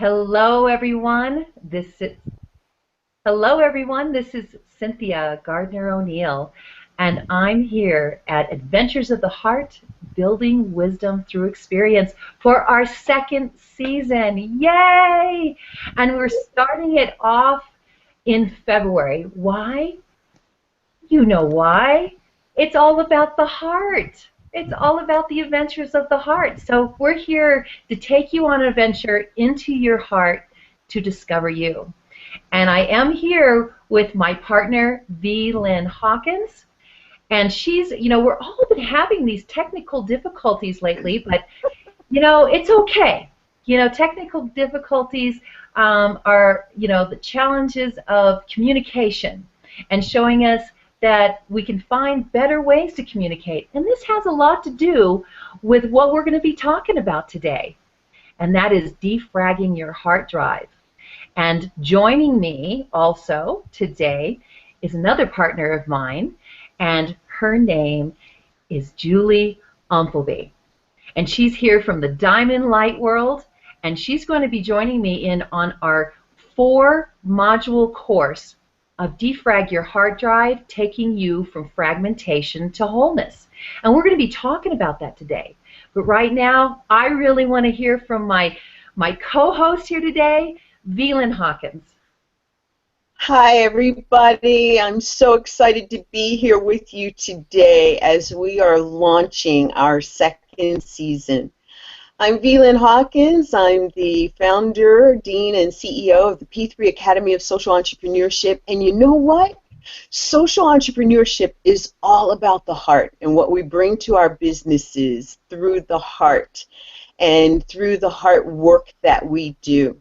Hello, everyone. Hello, everyone. This is Cynthia Gardner ONeill, and I'm here at Adventures of the Heart, Building Wisdom Through Experience for our second season. Yay! And we're starting it off in February. Why? You know why. It's all about the heart. It's all about the adventures of the heart. So we're here to take you on an adventure into your heart to discover you. And I am here with my partner, Lynn Hawkins. And she's, we're all been having these technical difficulties lately, but, it's okay. Technical difficulties are, the challenges of communication and showing us that we can find better ways to communicate. And this has a lot to do with what we're going to be talking about today. And that is defragging your heart drive. And joining me also today is another partner of mine, and her name is Julie Umpleby. And she's here from the Diamond Light World, and she's going to be joining me on our 4-module course of Defrag Your Heart Drive, taking you from fragmentation to wholeness. And we're going to be talking about that today. But right now, I really want to hear from my co-host here today, Lynn Hawkins. Hi, everybody. I'm so excited to be here with you today as we are launching our second season. I'm Lynn Hawkins. I'm the founder, dean, and CEO of the P3 Academy of Social Entrepreneurship. And you know what? Social entrepreneurship is all about the heart and what we bring to our businesses through the heart and through the heart work that we do.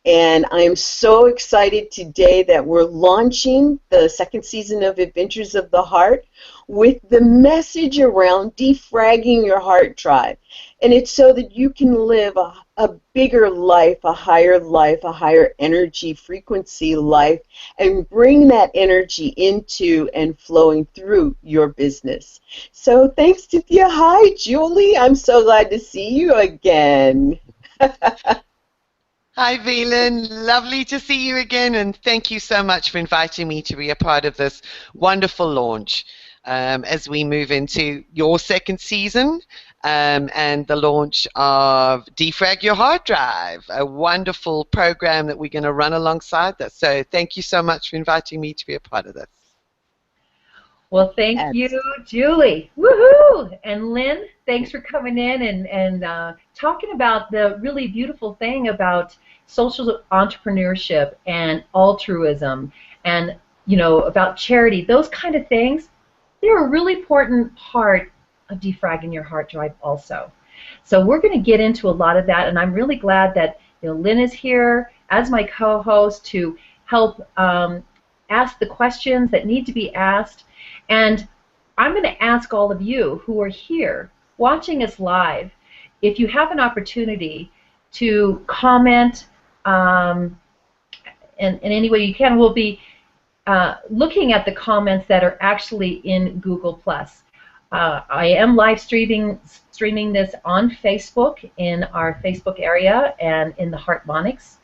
And I'm so excited today that we're launching the second season of Adventures of the Heart with the message around defragging your heart drive. And it's so that you can live a bigger life, a higher energy frequency life, and bring that energy into and flowing through your business. So thanks, Cynthia. Hi, Julie. I'm so glad to see you again. Hi, Lynn. Lovely to see you again, and thank you so much for inviting me to be a part of this wonderful launch as we move into your second season and the launch of Defrag Your Heart Drive, a wonderful program that we're going to run alongside this. So thank you so much for inviting me to be a part of this. Well, thank you, Julie. Woohoo! And Lynn, thanks for coming in and talking about the really beautiful thing about social entrepreneurship and altruism and, about charity. Those kind of things, they're a really important part of defragging your heart drive also. So we're going to get into a lot of that, and I'm really glad that Lynn is here as my co-host to help ask the questions that need to be asked. And I'm going to ask all of you who are here watching us live, if you have an opportunity to comment in any way you can. We'll be looking at the comments that are actually in Google+. I am live streaming this on Facebook, in our Facebook area and in the Heartmonics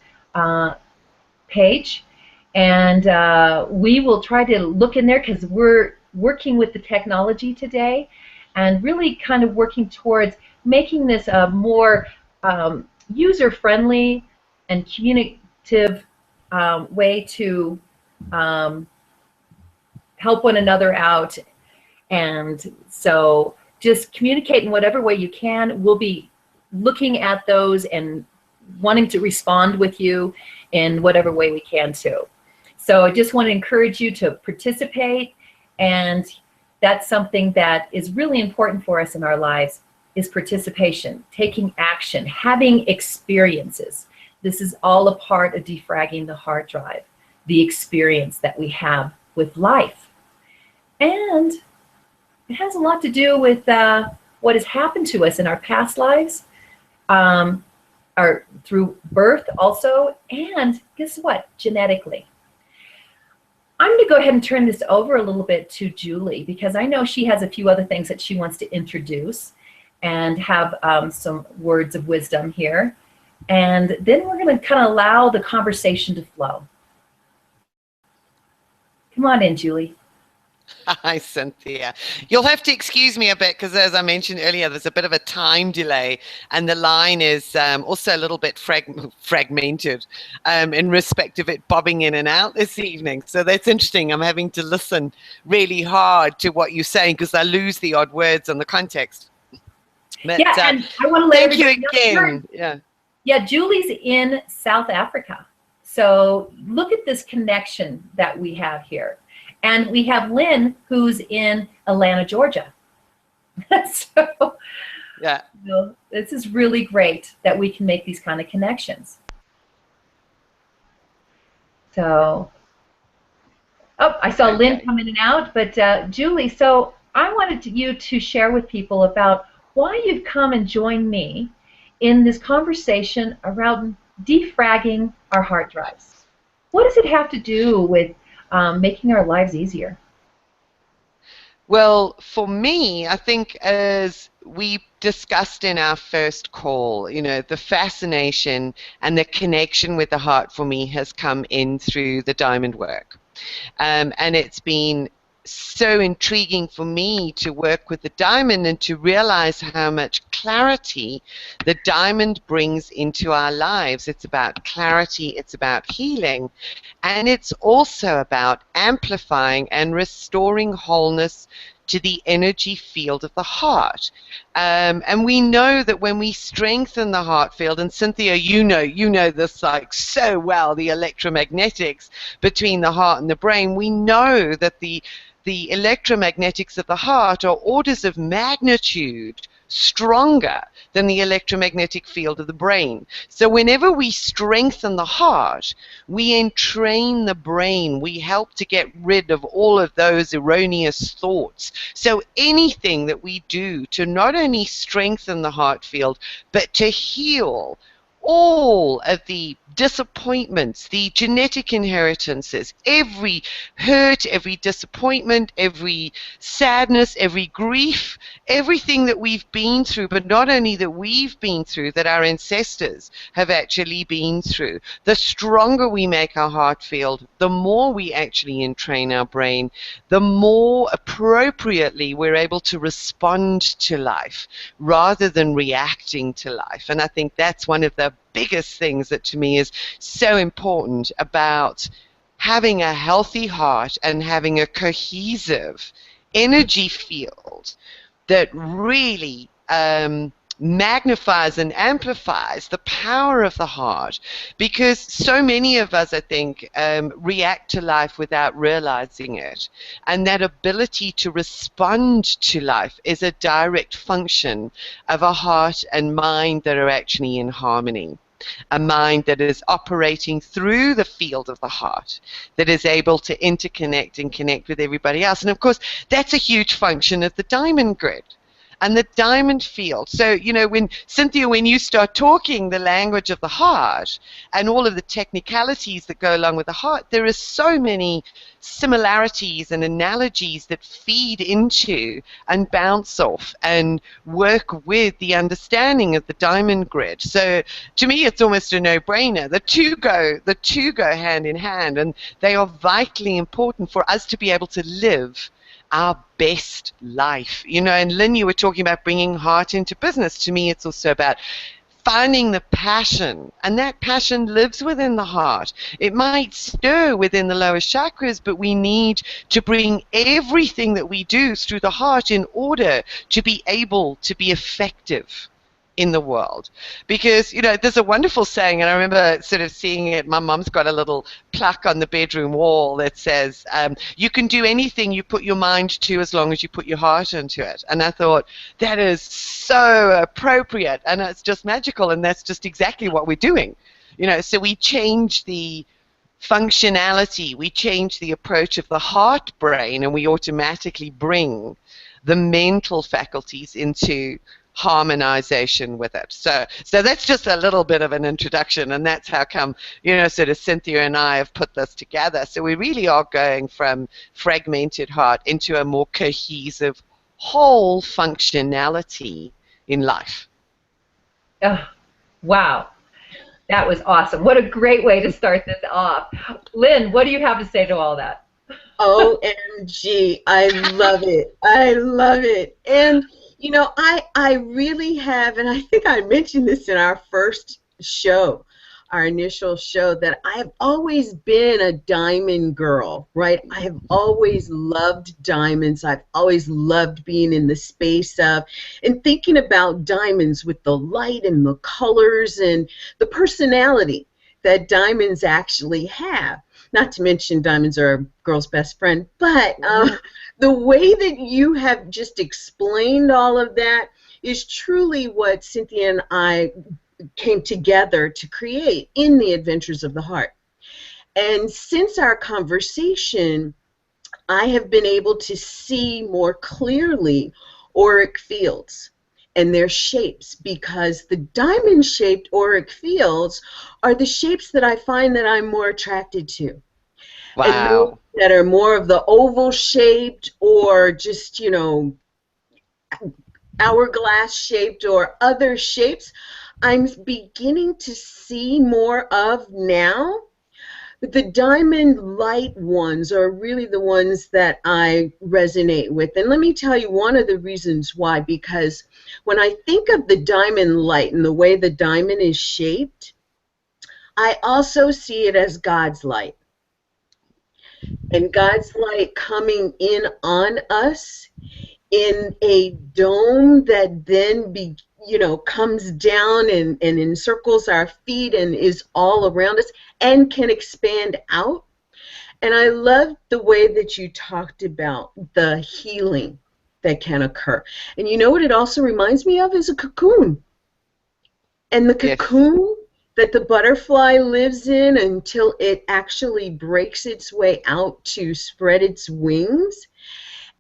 page. And we will try to look in there because we're working with the technology today and really kind of working towards making this a more user-friendly and communicative way to help one another out. And so just communicate in whatever way you can. We'll be looking at those and wanting to respond with you in whatever way we can too. So I just want to encourage you to participate, and that's something that is really important for us in our lives, is participation, taking action, having experiences. This is all a part of defragging the heart drive, the experience that we have with life. And it has a lot to do with what has happened to us in our past lives, or through birth also, and guess what, genetically. I'm going to go ahead and turn this over a little bit to Julie, because I know she has a few other things that she wants to introduce and have some words of wisdom here. And then we're going to kind of allow the conversation to flow. Come on in, Julie. Hi, Cynthia. You'll have to excuse me a bit because, as I mentioned earlier, there's a bit of a time delay, and the line is also a little bit fragmented in respect of it bobbing in and out this evening. So that's interesting. I'm having to listen really hard to what you're saying because I lose the odd words on the context. But, yeah, and I want to let thank you everybody again. Yeah, Julie's in South Africa. So look at this connection that we have here. And we have Lynn, who's in Atlanta, Georgia. So, yeah, you know, this is really great that we can make these kind of connections. So, oh, I saw Lynn come in and out, but Julie, so I wanted you to share with people about why you've come and joined me in this conversation around defragging our heart drives. What does it have to do with making our lives easier? Well, for me, I think as we discussed in our first call, you know, the fascination and the connection with the heart for me has come in through the diamond work. And it's been so intriguing for me to work with the diamond and to realize how much clarity the diamond brings into our lives. It's about clarity, it's about healing, and it's also about amplifying and restoring wholeness to the energy field of the heart. And we know that when we strengthen the heart field, and Cynthia, you know this like so well, the electromagnetics between the heart and the brain, we know that the electromagnetics of the heart are orders of magnitude stronger than the electromagnetic field of the brain. So whenever we strengthen the heart, we entrain the brain. We help to get rid of all of those erroneous thoughts. So anything that we do to not only strengthen the heart field, but to heal all of the disappointments, the genetic inheritances, every hurt, every disappointment, every sadness, every grief, everything that we've been through, but not only that we've been through, that our ancestors have actually been through. The stronger we make our heart field, the more we actually entrain our brain, the more appropriately we're able to respond to life rather than reacting to life. And I think that's one of the biggest things that to me is so important about having a healthy heart and having a cohesive energy field that really magnifies and amplifies the power of the heart, because so many of us, I think, react to life without realizing it, and that ability to respond to life is a direct function of a heart and mind that are actually in harmony. A mind that is operating through the field of the heart, that is able to interconnect and connect with everybody else. And of course, that's a huge function of the diamond grid and the diamond field. So, you know, when Cynthia, when you start talking the language of the heart and all of the technicalities that go along with the heart, there are so many similarities and analogies that feed into and bounce off and work with the understanding of the diamond grid. So to me, it's almost a no-brainer. The two go hand in hand, and they are vitally important for us to be able to live our best life. You know, and Lynn, you were talking about bringing heart into business. To me, it's also about finding the passion, and that passion lives within the heart. It might stir within the lower chakras, but we need to bring everything that we do through the heart in order to be able to be effective in the world. Because, you know, there's a wonderful saying, and I remember sort of seeing it. My mum's got a little plaque on the bedroom wall that says, you can do anything you put your mind to as long as you put your heart into it. And I thought, that is so appropriate, and it's just magical, and that's just exactly what we're doing. You know, so we change the functionality, we change the approach of the heart brain, and we automatically bring the mental faculties into harmonization with it. So that's just a little bit of an introduction, and that's how come, you know, sort of Cynthia and I have put this together. So we really are going from fragmented heart into a more cohesive whole functionality in life. Oh, wow. That was awesome. What a great way to start this off. Lynn, what do you have to say to all that? OMG, I love it. I love it. And, you know, I really have, and I think I mentioned this in our first show, our initial show, that I have always been a diamond girl, right? I have always loved diamonds. I've always loved being in the space of and thinking about diamonds with the light and the colors and the personality that diamonds actually have. Not to mention diamonds are a girl's best friend, but the way that you have just explained all of that is truly what Cynthia and I came together to create in the Adventures of the Heart. And since our conversation, I have been able to see more clearly auric fields and their shapes, because the diamond-shaped auric fields are the shapes that I find that I'm more attracted to. Wow. And those that are more of the oval-shaped or just, you know, hourglass-shaped or other shapes, I'm beginning to see more of now. But the diamond light ones are really the ones that I resonate with. And let me tell you one of the reasons why, because when I think of the diamond light and the way the diamond is shaped, I also see it as God's light. And God's light coming in on us in a dome that then comes down and encircles our feet and is all around us and can expand out. And I love the way that you talked about the healing that can occur. And you know what it also reminds me of is a cocoon. And the cocoon that the butterfly lives in until it actually breaks its way out to spread its wings.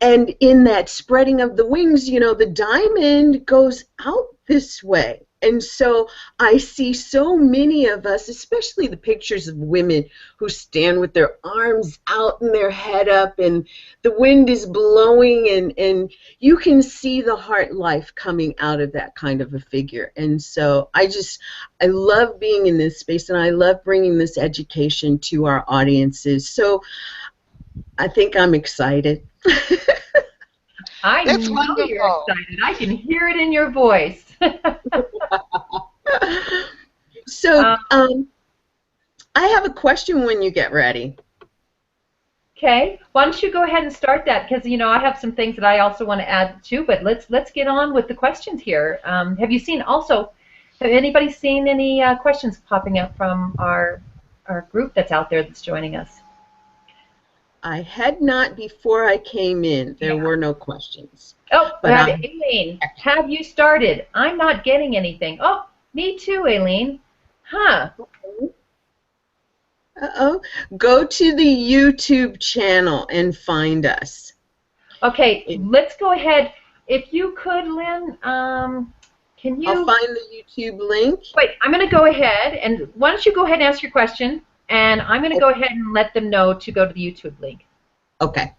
And in that spreading of the wings, you know, the diamond goes out this way. And so I see so many of us, especially the pictures of women who stand with their arms out and their head up and the wind is blowing and you can see the heart life coming out of that kind of a figure. And so I love being in this space and I love bringing this education to our audiences. So I think I'm excited. That's know wonderful. You're excited. I can hear it in your voice. So I have a question when you get ready. Okay. Why don't you go ahead and start that? Because, you know, I have some things that I also want to add too, but let's get on with the questions here. Have anybody seen any questions popping up from our group that's out there that's joining us? I had not before I came in. There were no questions. Oh, but Aileen, have you started? I'm not getting anything. Oh, me too, Aileen. Huh. Uh-oh. Go to the YouTube channel and find us. Okay, let's go ahead. If you could, Lynn, can you... I'll find the YouTube link. Wait, I'm going to go ahead, and why don't you go ahead and ask your question, and I'm going to go ahead and let them know to go to the YouTube link. Okay.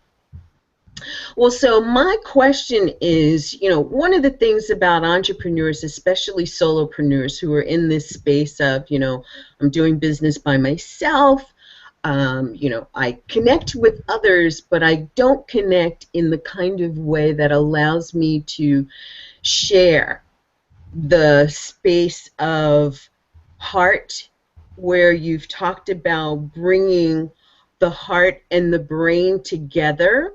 Well, so my question is, you know, one of the things about entrepreneurs, especially solopreneurs who are in this space of, you know, I'm doing business by myself, you know, I connect with others, but I don't connect in the kind of way that allows me to share the space of heart, where you've talked about bringing the heart and the brain together.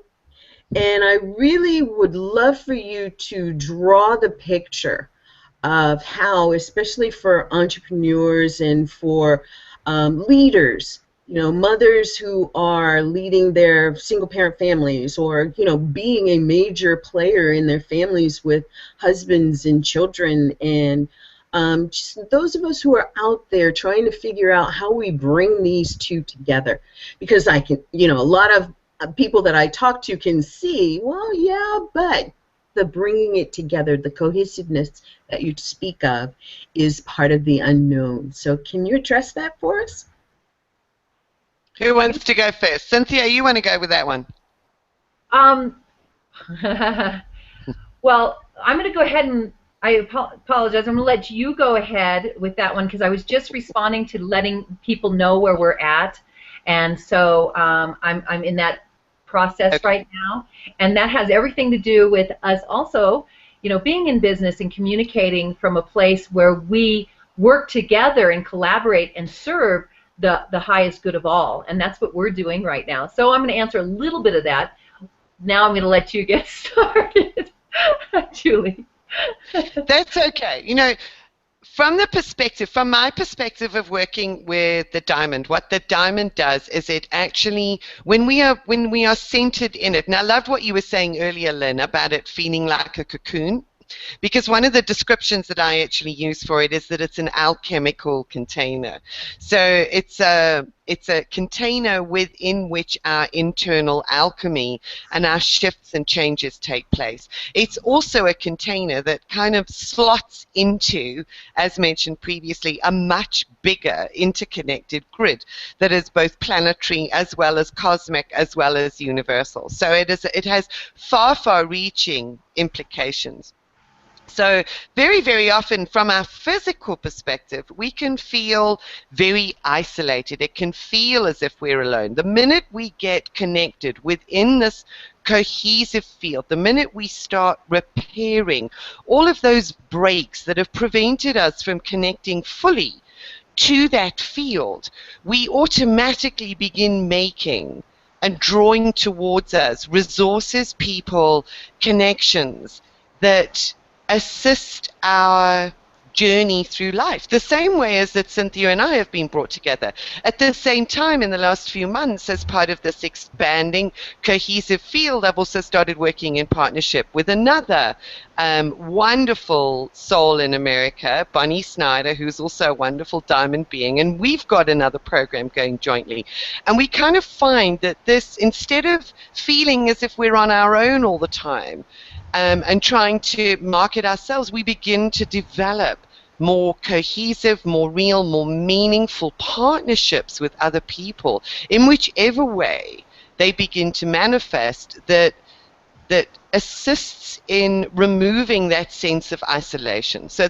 And I really would love for you to draw the picture of how, especially for entrepreneurs and for leaders, you know, mothers who are leading their single-parent families or, you know, being a major player in their families with husbands and children, and just those of us who are out there trying to figure out how we bring these two together. Because I can, you know, a lot of people that I talk to can see, well, yeah, but the bringing it together, the cohesiveness that you speak of, is part of the unknown. So can you address that for us? Who wants to go first? Cynthia, you want to go with that one? Well, I'm going to go ahead and apologize. I'm going to let you go ahead with that one because I was just responding to letting people know where we're at, and so I'm in that process right now, and that has everything to do with us also, being in business and communicating from a place where we work together and collaborate and serve the highest good of all, and that's what we're doing right now. So I'm going to answer a little bit of that. Now I'm going to let you get started, Julie. That's okay. From my perspective of working with the diamond, what the diamond does is it actually, when we are centered in it, and I loved what you were saying earlier, Lynn, about it feeling like a cocoon. Because one of the descriptions that I actually use for it is that it's an alchemical container. So it's a container within which our internal alchemy and our shifts and changes take place. It's also a container that kind of slots into, as mentioned previously, a much bigger interconnected grid that is both planetary as well as cosmic as well as universal. So it has far-reaching implications. So very, very often from our physical perspective, we can feel very isolated. It can feel as if we're alone. The minute we get connected within this cohesive field, the minute we start repairing all of those breaks that have prevented us from connecting fully to that field, we automatically begin making and drawing towards us resources, people, connections that assist our journey through life, the same way as that Cynthia and I have been brought together. At the same time, in the last few months, as part of this expanding cohesive field, I've also started working in partnership with another wonderful soul in America, Bonnie Snyder, who's also a wonderful diamond being, and we've got another program going jointly. And we kind of find that this, instead of feeling as if we're on our own all the time, and trying to market ourselves, we begin to develop more cohesive, more real, more meaningful partnerships with other people in whichever way they begin to manifest that assists in removing that sense of isolation. So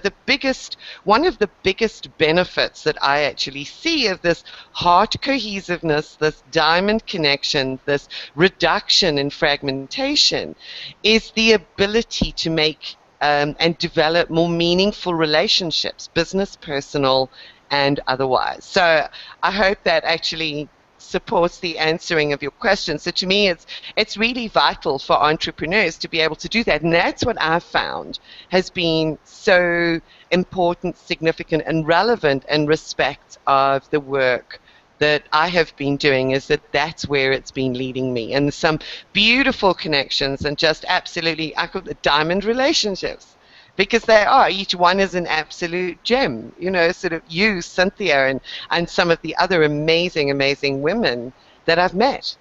one of the biggest benefits that I actually see of this heart cohesiveness, this diamond connection, this reduction in fragmentation, is the ability to make and develop more meaningful relationships, business, personal, and otherwise. So I hope that actually supports the answering of your question. So to me, it's really vital for entrepreneurs to be able to do that. And that's what I've found has been so important, significant, and relevant in respect of the work that I have been doing, is that that's where it's been leading me. And some beautiful connections and just absolutely, I call it diamond relationships. Because they are, each one is an absolute gem, sort of you, Cynthia, and some of the other amazing, amazing women that I've met.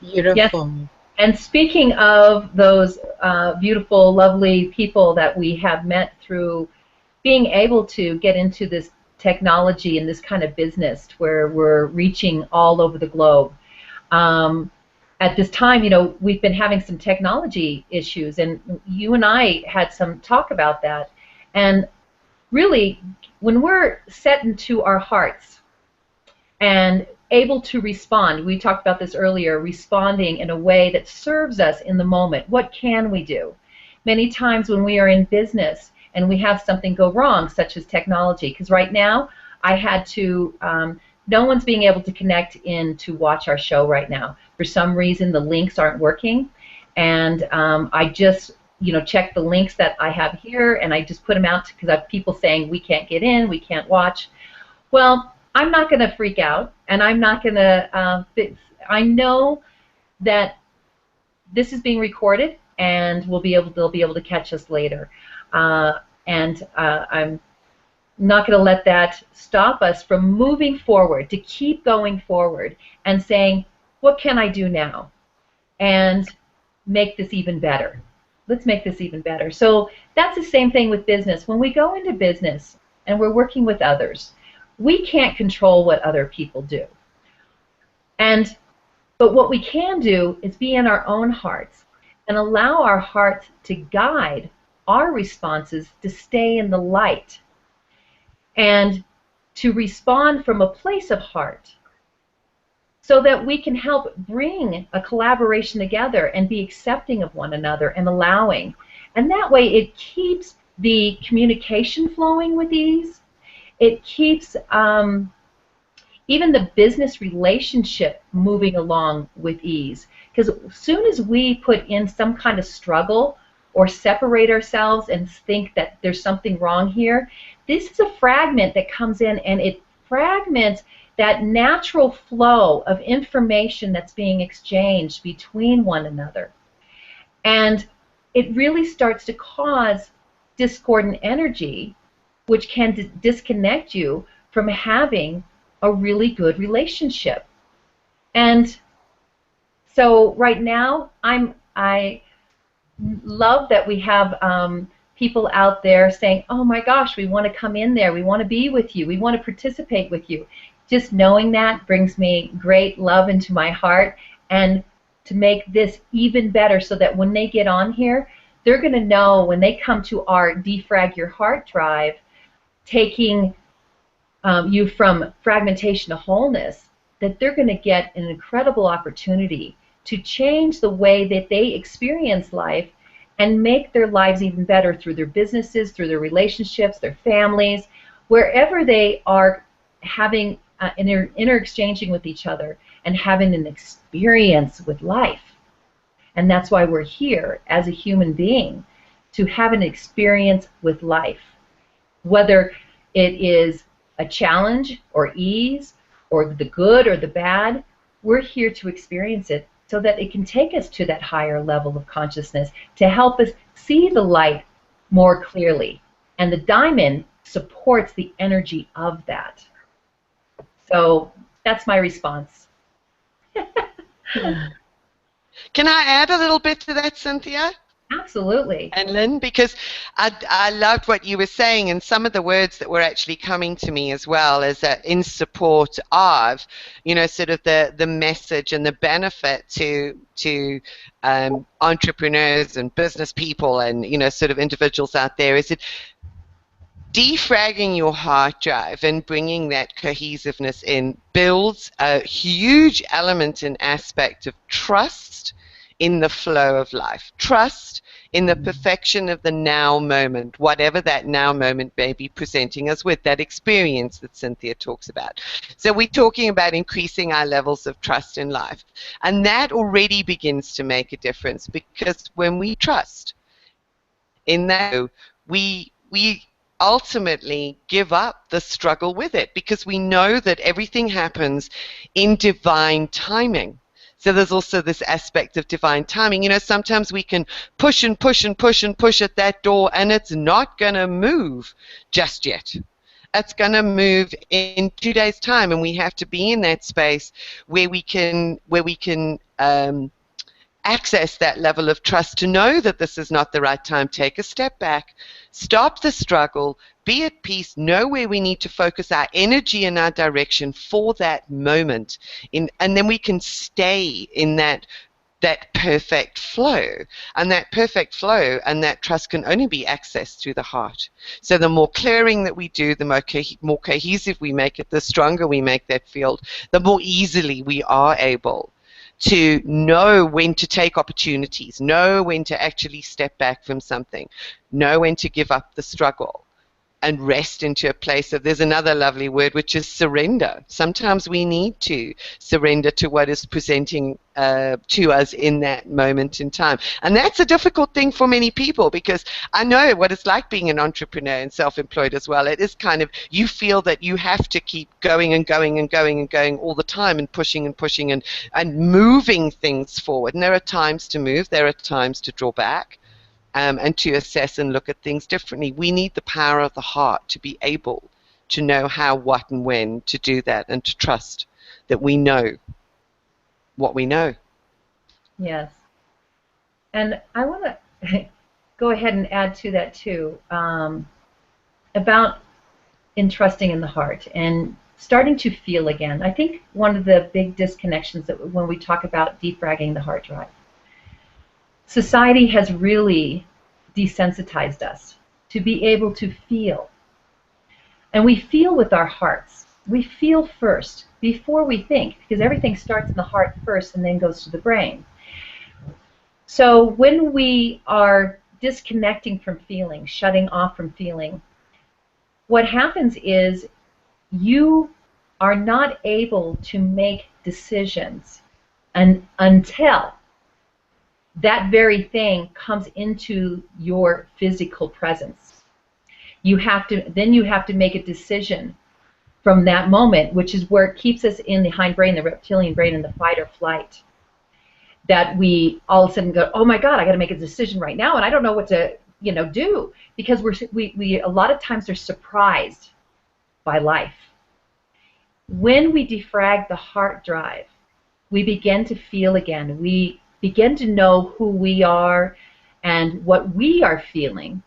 Beautiful. Yes. And speaking of those beautiful, lovely people that we have met through being able to get into this technology and this kind of business where we're reaching all over the globe, at this time, we've been having some technology issues, and you and I had some talk about that. And really, when we're set into our hearts and able to respond, we talked about this earlier, responding in a way that serves us in the moment, what can we do? Many times when we are in business and we have something go wrong, such as technology, because right now I had to, no one's being able to connect in to watch our show right now. For some reason, the links aren't working, and I just, check the links that I have here, and I just put them out because I have people saying we can't get in, we can't watch. Well, I'm not going to freak out, and I'm not going to. I know that this is being recorded, and they'll be able to catch us later, and I'm not going to let that stop us from moving forward, to keep going forward and saying, what can I do now? And make this even better. Let's make this even better. So that's the same thing with business. When we go into business and we're working with others, we can't control what other people do. But what we can do is be in our own hearts and allow our hearts to guide our responses to stay in the light and to respond from a place of heart, so that we can help bring a collaboration together and be accepting of one another and allowing. And that way it keeps the communication flowing with ease. It keeps even the business relationship moving along with ease. Because as soon as we put in some kind of struggle or separate ourselves and think that there's something wrong here, this is a fragment that comes in and it fragments that natural flow of information that's being exchanged between one another. And it really starts to cause discordant energy, which can disconnect you from having a really good relationship. And so right now, I love that we have people out there saying, oh my gosh, we want to come in there, we want to be with you, we want to participate with you. Just knowing that brings me great love into my heart, and to make this even better so that when they get on here, they're going to know when they come to our Defrag Your Heart Drive, taking you from fragmentation to wholeness, that they're going to get an incredible opportunity to change the way that they experience life and make their lives even better through their businesses, through their relationships, their families, wherever they are having inter-exchanging with each other and having an experience with life. And that's why we're here as a human being, to have an experience with life. Whether it is a challenge or ease or the good or the bad, we're here to experience it so that it can take us to that higher level of consciousness to help us see the light more clearly. And the diamond supports the energy of that. So that's my response. Can I add a little bit to that, Cynthia? Absolutely. And Lynn, because I loved what you were saying, and some of the words that were actually coming to me as well is that in support of, you know, sort of the message and the benefit to entrepreneurs and business people and, you know, sort of individuals out there, is it defragging your heart drive and bringing that cohesiveness in builds a huge element and aspect of trust in the flow of life, trust in the perfection of the now moment, whatever that now moment may be presenting us with, that experience that Cynthia talks about. So we're talking about increasing our levels of trust in life. And that already begins to make a difference, because when we trust in that, we ultimately give up the struggle with it, because we know that everything happens in divine timing. So there's also this aspect of divine timing. You know, sometimes we can push and push and push and push at that door, and it's not going to move just yet. It's going to move in 2 days' time, and we have to be in that space where we can access that level of trust to know that this is not the right time. Take a step back, stop the struggle, be at peace, know where we need to focus our energy and our direction for that moment, and then we can stay in that perfect flow. And that perfect flow and that trust can only be accessed through the heart. So the more clearing that we do, the more cohesive we make it, the stronger we make that field, the more easily we are able to know when to take opportunities, know when to actually step back from something, know when to give up the struggle, and rest into a place of, there's another lovely word, which is surrender. Sometimes we need to surrender to what is presenting to us in that moment in time. And that's a difficult thing for many people, because I know what it's like being an entrepreneur and self-employed as well. It is kind of, you feel that you have to keep going and going and going and going all the time, and pushing and pushing and moving things forward. And there are times to move, there are times to draw back. And to assess and look at things differently. We need the power of the heart to be able to know how, what, and when to do that, and to trust that we know what we know. Yes. And I want to go ahead and add to that too, about entrusting in the heart and starting to feel again. I think one of the big disconnections that when we talk about defragging the heart drive, society has really desensitized us to be able to feel. And we feel with our hearts. We feel first before we think, because everything starts in the heart first and then goes to the brain. So when we are disconnecting from feeling, shutting off from feeling, what happens is you are not able to make decisions until that very thing comes into your physical presence. You have to make a decision from that moment, which is where it keeps us in the hindbrain, the reptilian brain, in the fight or flight. That we all of a sudden go, oh my God, I got to make a decision right now, and I don't know what to, do, because we a lot of times are surprised by life. When we defrag the heart drive, we begin to feel again. We begin to know who we are and what we are feeling,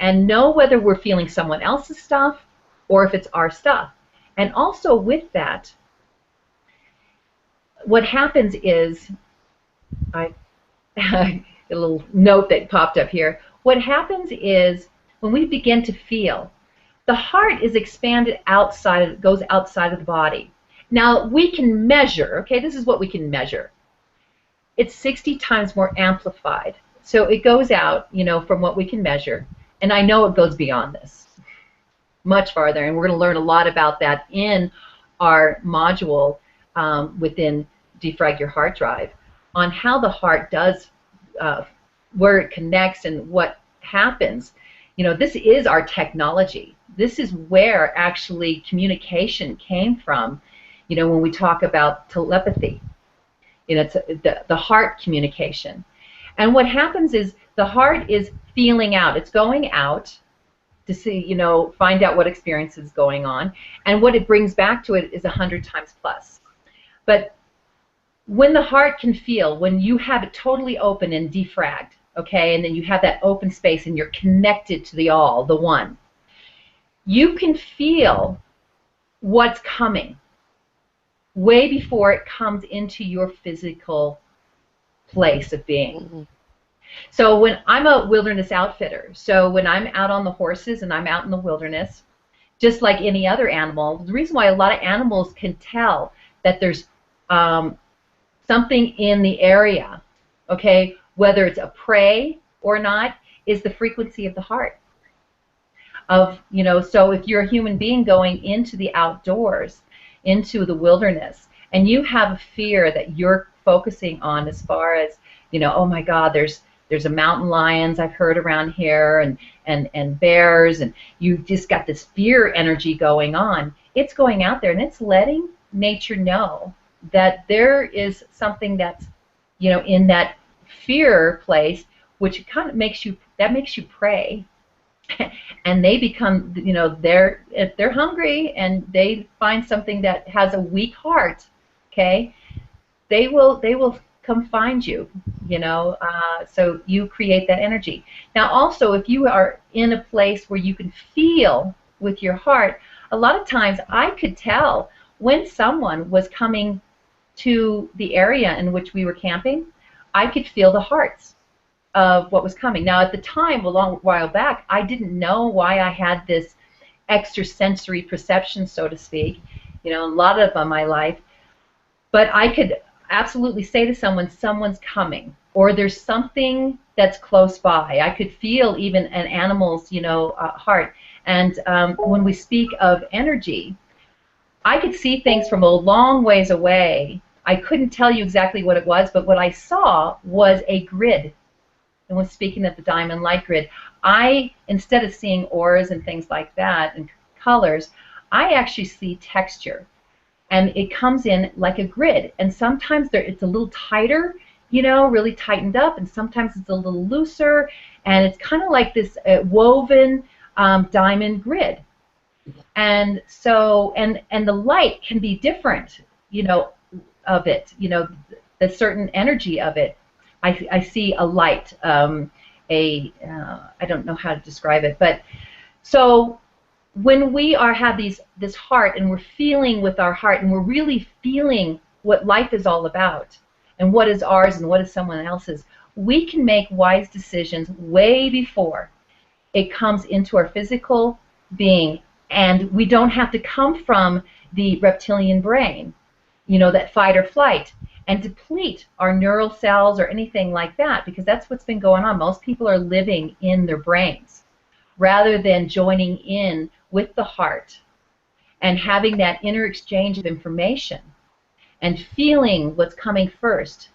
and know whether we're feeling someone else's stuff or if it's our stuff. And also with that, what happens is, a little note that popped up here. What happens is when we begin to feel, the heart is expanded outside, goes outside of the body. Now we can measure, okay, this is what we can measure. It's 60 times more amplified. So it goes out, from what we can measure. And I know it goes beyond this, much farther. And we're going to learn a lot about that in our module within Defrag Your Heart Drive, on how the heart does, where it connects and what happens. This is our technology. This is where actually communication came from, when we talk about telepathy. It's the heart communication. And what happens is the heart is feeling out. It's going out to see, find out what experience is going on. And what it brings back to it is 100 times plus. But when the heart can feel, when you have it totally open and defragged, okay, and then you have that open space and you're connected to the all, the one, you can feel what's coming way before it comes into your physical place of being. Mm-hmm. So when I'm a wilderness outfitter, so when I'm out on the horses and I'm out in the wilderness, just like any other animal, the reason why a lot of animals can tell that there's something in the area, okay, whether it's a prey or not, is the frequency of the heart. So if you're a human being going into the outdoors, into the wilderness, and you have a fear that you're focusing on, as far as, oh my God, there's a mountain lions I've heard around here, and bears, and you've just got this fear energy going on. It's going out there and it's letting nature know that there is something that's, in that fear place, which kind of makes you pray. And they become, if they're hungry and they find something that has a weak heart, okay, they will come find you, so you create that energy. Now also, if you are in a place where you can feel with your heart, a lot of times I could tell when someone was coming to the area in which we were camping. I could feel the hearts of what was coming. Now at the time, a long while back, I didn't know why I had this extrasensory perception, so to speak, a lot of my life, but I could absolutely say to someone, someone's coming, or there's something that's close by. I could feel even an animal's, heart. And when we speak of energy, I could see things from a long ways away. I couldn't tell you exactly what it was, but what I saw was a grid. And when speaking of the diamond light grid, instead of seeing auras and things like that and colors, I actually see texture. And it comes in like a grid. And sometimes it's a little tighter, really tightened up, and sometimes it's a little looser, and it's kind of like this woven diamond grid. And so, and the light can be different, of it, the certain energy of it. I see a light, I don't know how to describe it, but so when we have this heart and we're feeling with our heart and we're really feeling what life is all about and what is ours and what is someone else's, we can make wise decisions way before it comes into our physical being, and we don't have to come from the reptilian brain, you know, that fight or flight, and deplete our neural cells or anything like that, because that's what's been going on. Most people are living in their brains rather than joining in with the heart and having that inner exchange of information and feeling what's coming first,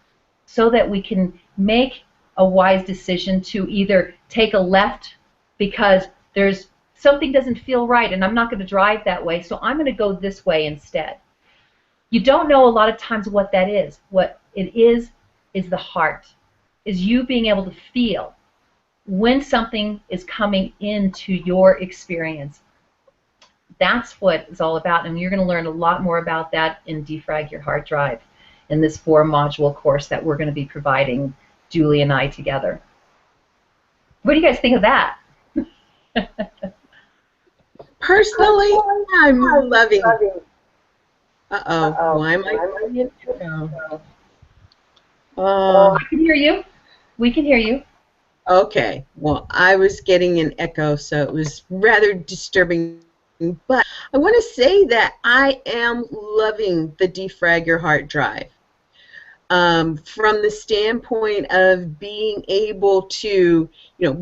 so that we can make a wise decision to either take a left because there's something doesn't feel right and I'm not going to drive that way, so I'm going to go this way instead. You don't know a lot of times what that is. What it is the heart, is you being able to feel when something is coming into your experience. That's what it's all about, and you're going to learn a lot more about that in Defrag Your Heart Drive, in this 4-module course that we're going to be providing, Julie and I together. What do you guys think of that? Personally, I'm loving. Uh-oh, why am I doing it? I can hear you. We can hear you. Okay, well, I was getting an echo, so it was rather disturbing. But I want to say that I am loving the Defrag Your Heart Drive. From the standpoint of being able to,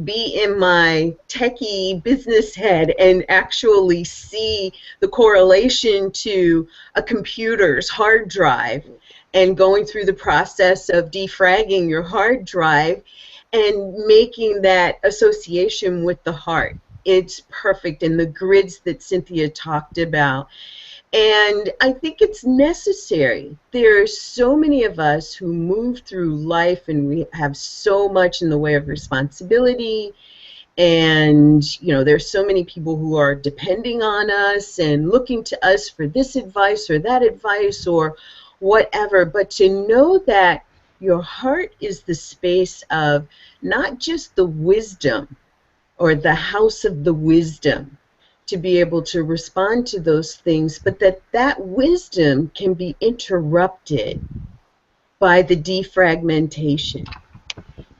be in my techie business head and actually see the correlation to a computer's hard drive, and going through the process of defragging your hard drive and making that association with the heart. It's perfect, and the grids that Cynthia talked about. And I think it's necessary. There are so many of us who move through life, and we have so much in the way of responsibility, and there's so many people who are depending on us and looking to us for this advice or that advice or whatever. But to know that your heart is the space of not just the wisdom or the house of the wisdom, to be able to respond to those things, but that wisdom can be interrupted by the defragmentation,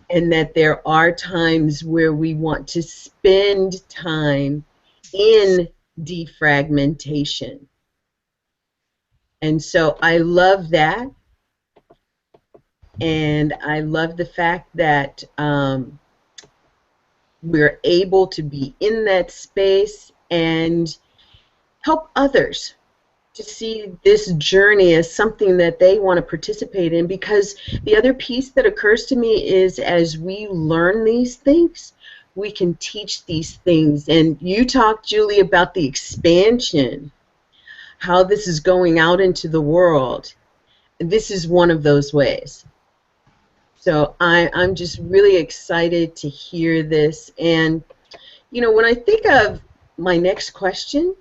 and that there are times where we want to spend time in defragmentation. And so I love that, and I love the fact that we're able to be in that space and help others to see this journey as something that they want to participate in. Because the other piece that occurs to me is, as we learn these things, we can teach these things. And you talked, Julie, about the expansion, how this is going out into the world. This is one of those ways. So I'm just really excited to hear this. And, when I think of my next question,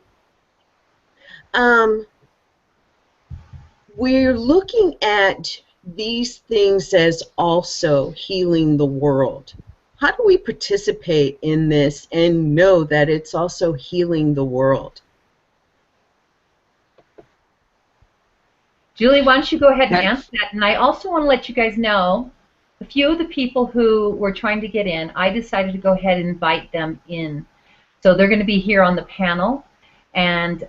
we're looking at these things as also healing the world. How do we participate in this and know that it's also healing the world? Julie, why don't you go ahead and answer that? And I also want to let you guys know, a few of the people who were trying to get in, I decided to go ahead and invite them in. So they're going to be here on the panel, and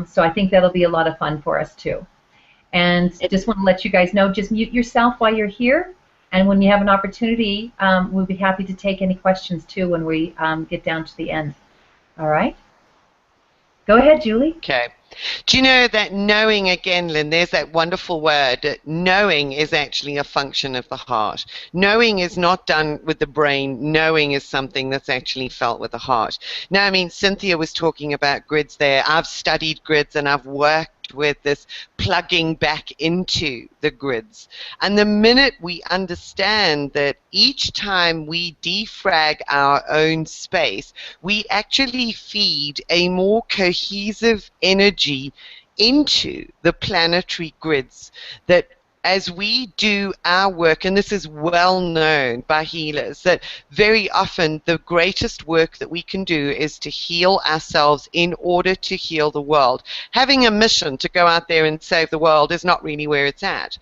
so I think that'll be a lot of fun for us too. And just want to let you guys know, just mute yourself while you're here, and when you have an opportunity, we'll be happy to take any questions too when we get down to the end. All right? Go ahead, Julie. Okay. Do you know that knowing, again, Lynn, there's that wonderful word, that knowing is actually a function of the heart. Knowing is not done with the brain. Knowing is something that's actually felt with the heart. Now, I mean, Cynthia was talking about grids there. I've studied grids, and I've worked with this plugging back into the grids. And the minute we understand that each time we defrag our own space, we actually feed a more cohesive energy into the planetary grids, that as we do our work, and this is well known by healers, that very often the greatest work that we can do is to heal ourselves in order to heal the world. Having a mission to go out there and save the world is not really where it's at.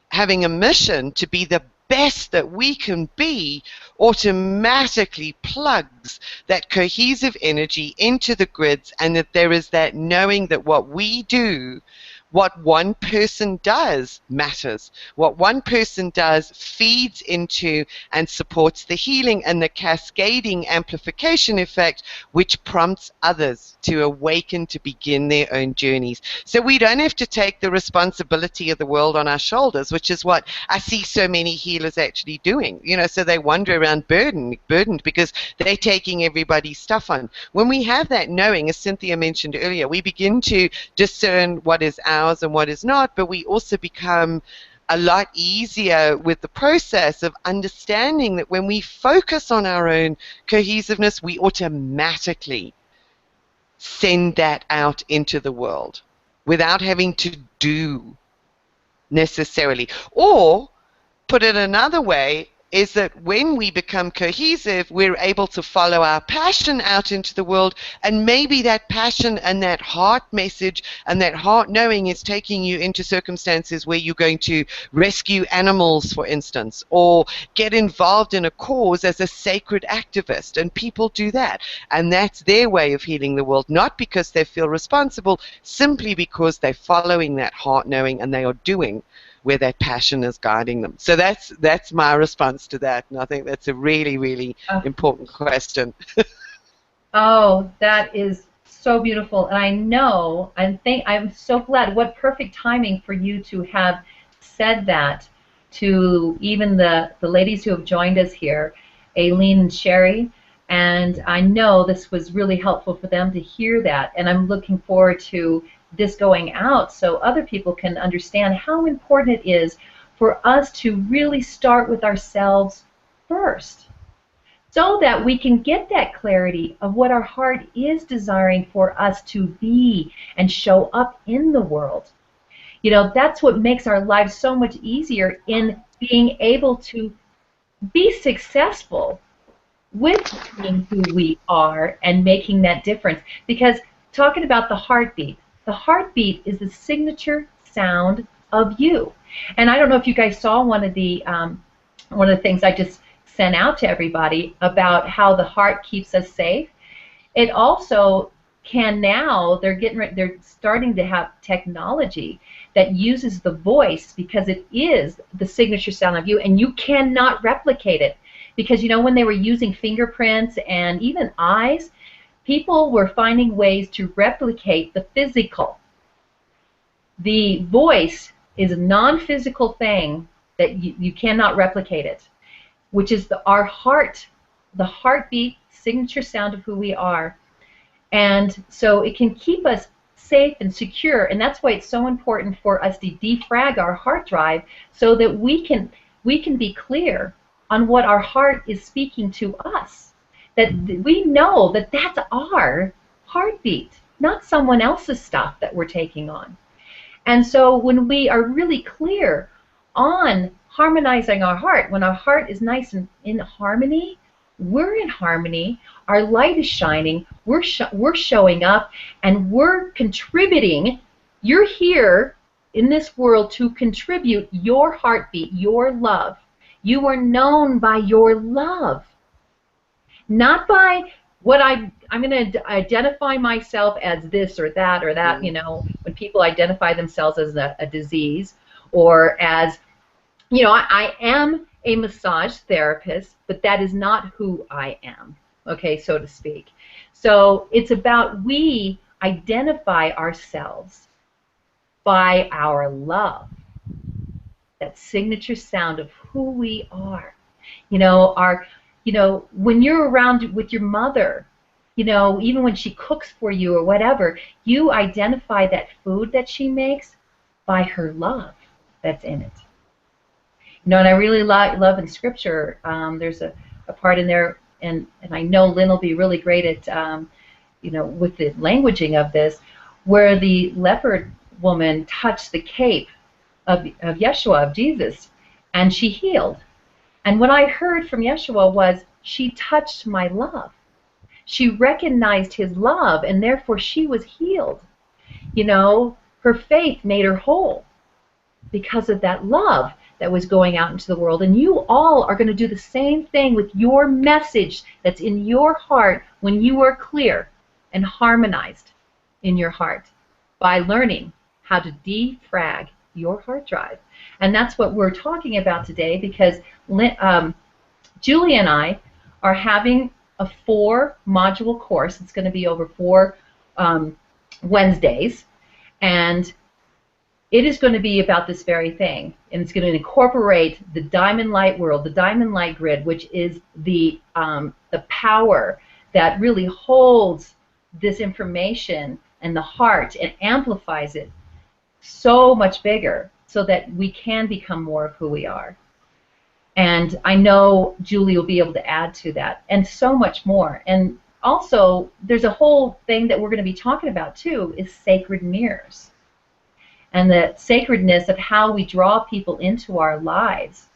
Having a mission to be the best that we can be automatically plugs that cohesive energy into the grids, and that there is that knowing that what we do, what one person does matters. What one person does feeds into and supports the healing and the cascading amplification effect, which prompts others to awaken, to begin their own journeys. So we don't have to take the responsibility of the world on our shoulders, which is what I see so many healers actually doing. You know, so they wander around burdened because they're taking everybody's stuff on. When we have that knowing, as Cynthia mentioned earlier, we begin to discern what is ours and what is not, but we also become a lot easier with the process of understanding that when we focus on our own cohesiveness, we automatically send that out into the world without having to do necessarily. Or, put it another way, is that when we become cohesive, we're able to follow our passion out into the world, and maybe that passion and that heart message and that heart knowing is taking you into circumstances where you're going to rescue animals, for instance, or get involved in a cause as a sacred activist, and people do that. And that's their way of healing the world, not because they feel responsible, simply because they're following that heart knowing and they are doing where that passion is guiding them. So that's my response to that, and I think that's a really, really important question. Oh, that is so beautiful, and I know, I'm so glad. What perfect timing for you to have said that to even the ladies who have joined us here, Aileen and Sherry, and I know this was really helpful for them to hear that, and I'm looking forward to this going out so other people can understand how important it is for us to really start with ourselves first, so that we can get that clarity of what our heart is desiring for us to be and show up in the world. You know, that's what makes our lives so much easier in being able to be successful with being who we are and making that difference. Because talking about the heartbeat is the signature sound of you. And I don't know if you guys saw one of the things I just sent out to everybody about how the heart keeps us safe. It also can now, they're starting to have technology that uses the voice, because it is the signature sound of you, and you cannot replicate it. Because, you know, when they were using fingerprints and even eyes, people were finding ways to replicate the physical. The voice is a non-physical thing that you cannot replicate it, which is our heart, the heartbeat, signature sound of who we are. And so it can keep us safe and secure, and that's why it's so important for us to defrag our heart drive so that we can be clear on what our heart is speaking to us. That we know that that's our heartbeat, not someone else's stuff that we're taking on. And so when we are really clear on harmonizing our heart, when our heart is nice and in harmony, we're in harmony, our light is shining, we're showing up, and we're contributing. You're here in this world to contribute your heartbeat, your love. You are known by your love. Not by what I'm going to identify myself as this or that, you know, when people identify themselves as a disease, or as, you know, I am a massage therapist, but that is not who I am, okay, so to speak. So it's about we identify ourselves by our love, that signature sound of who we are. You know, when you're around with your mother, you know, even when she cooks for you or whatever, you identify that food that she makes by her love that's in it. You know, and I really love in Scripture, there's a part in there, and I know Lynn will be really great at, you know, with the languaging of this, where the leopard woman touched the cape of Yeshua, of Jesus, and she healed. And what I heard from Yeshua was, she touched my love. She recognized his love, and therefore she was healed. You know, her faith made her whole because of that love that was going out into the world. And you all are going to do the same thing with your message that's in your heart when you are clear and harmonized in your heart by learning how to defrag your heart drive. And that's what we're talking about today, because Julie and I are having a 4-module course. It's going to be over 4 Wednesdays, and it is going to be about this very thing, and it's going to incorporate the diamond light world, the diamond light grid, which is the power that really holds this information and the heart and amplifies it so much bigger so that we can become more of who we are. And I know Julie will be able to add to that, and so much more. And also, there's a whole thing that we're going to be talking about too, is sacred mirrors. And the sacredness of how we draw people into our lives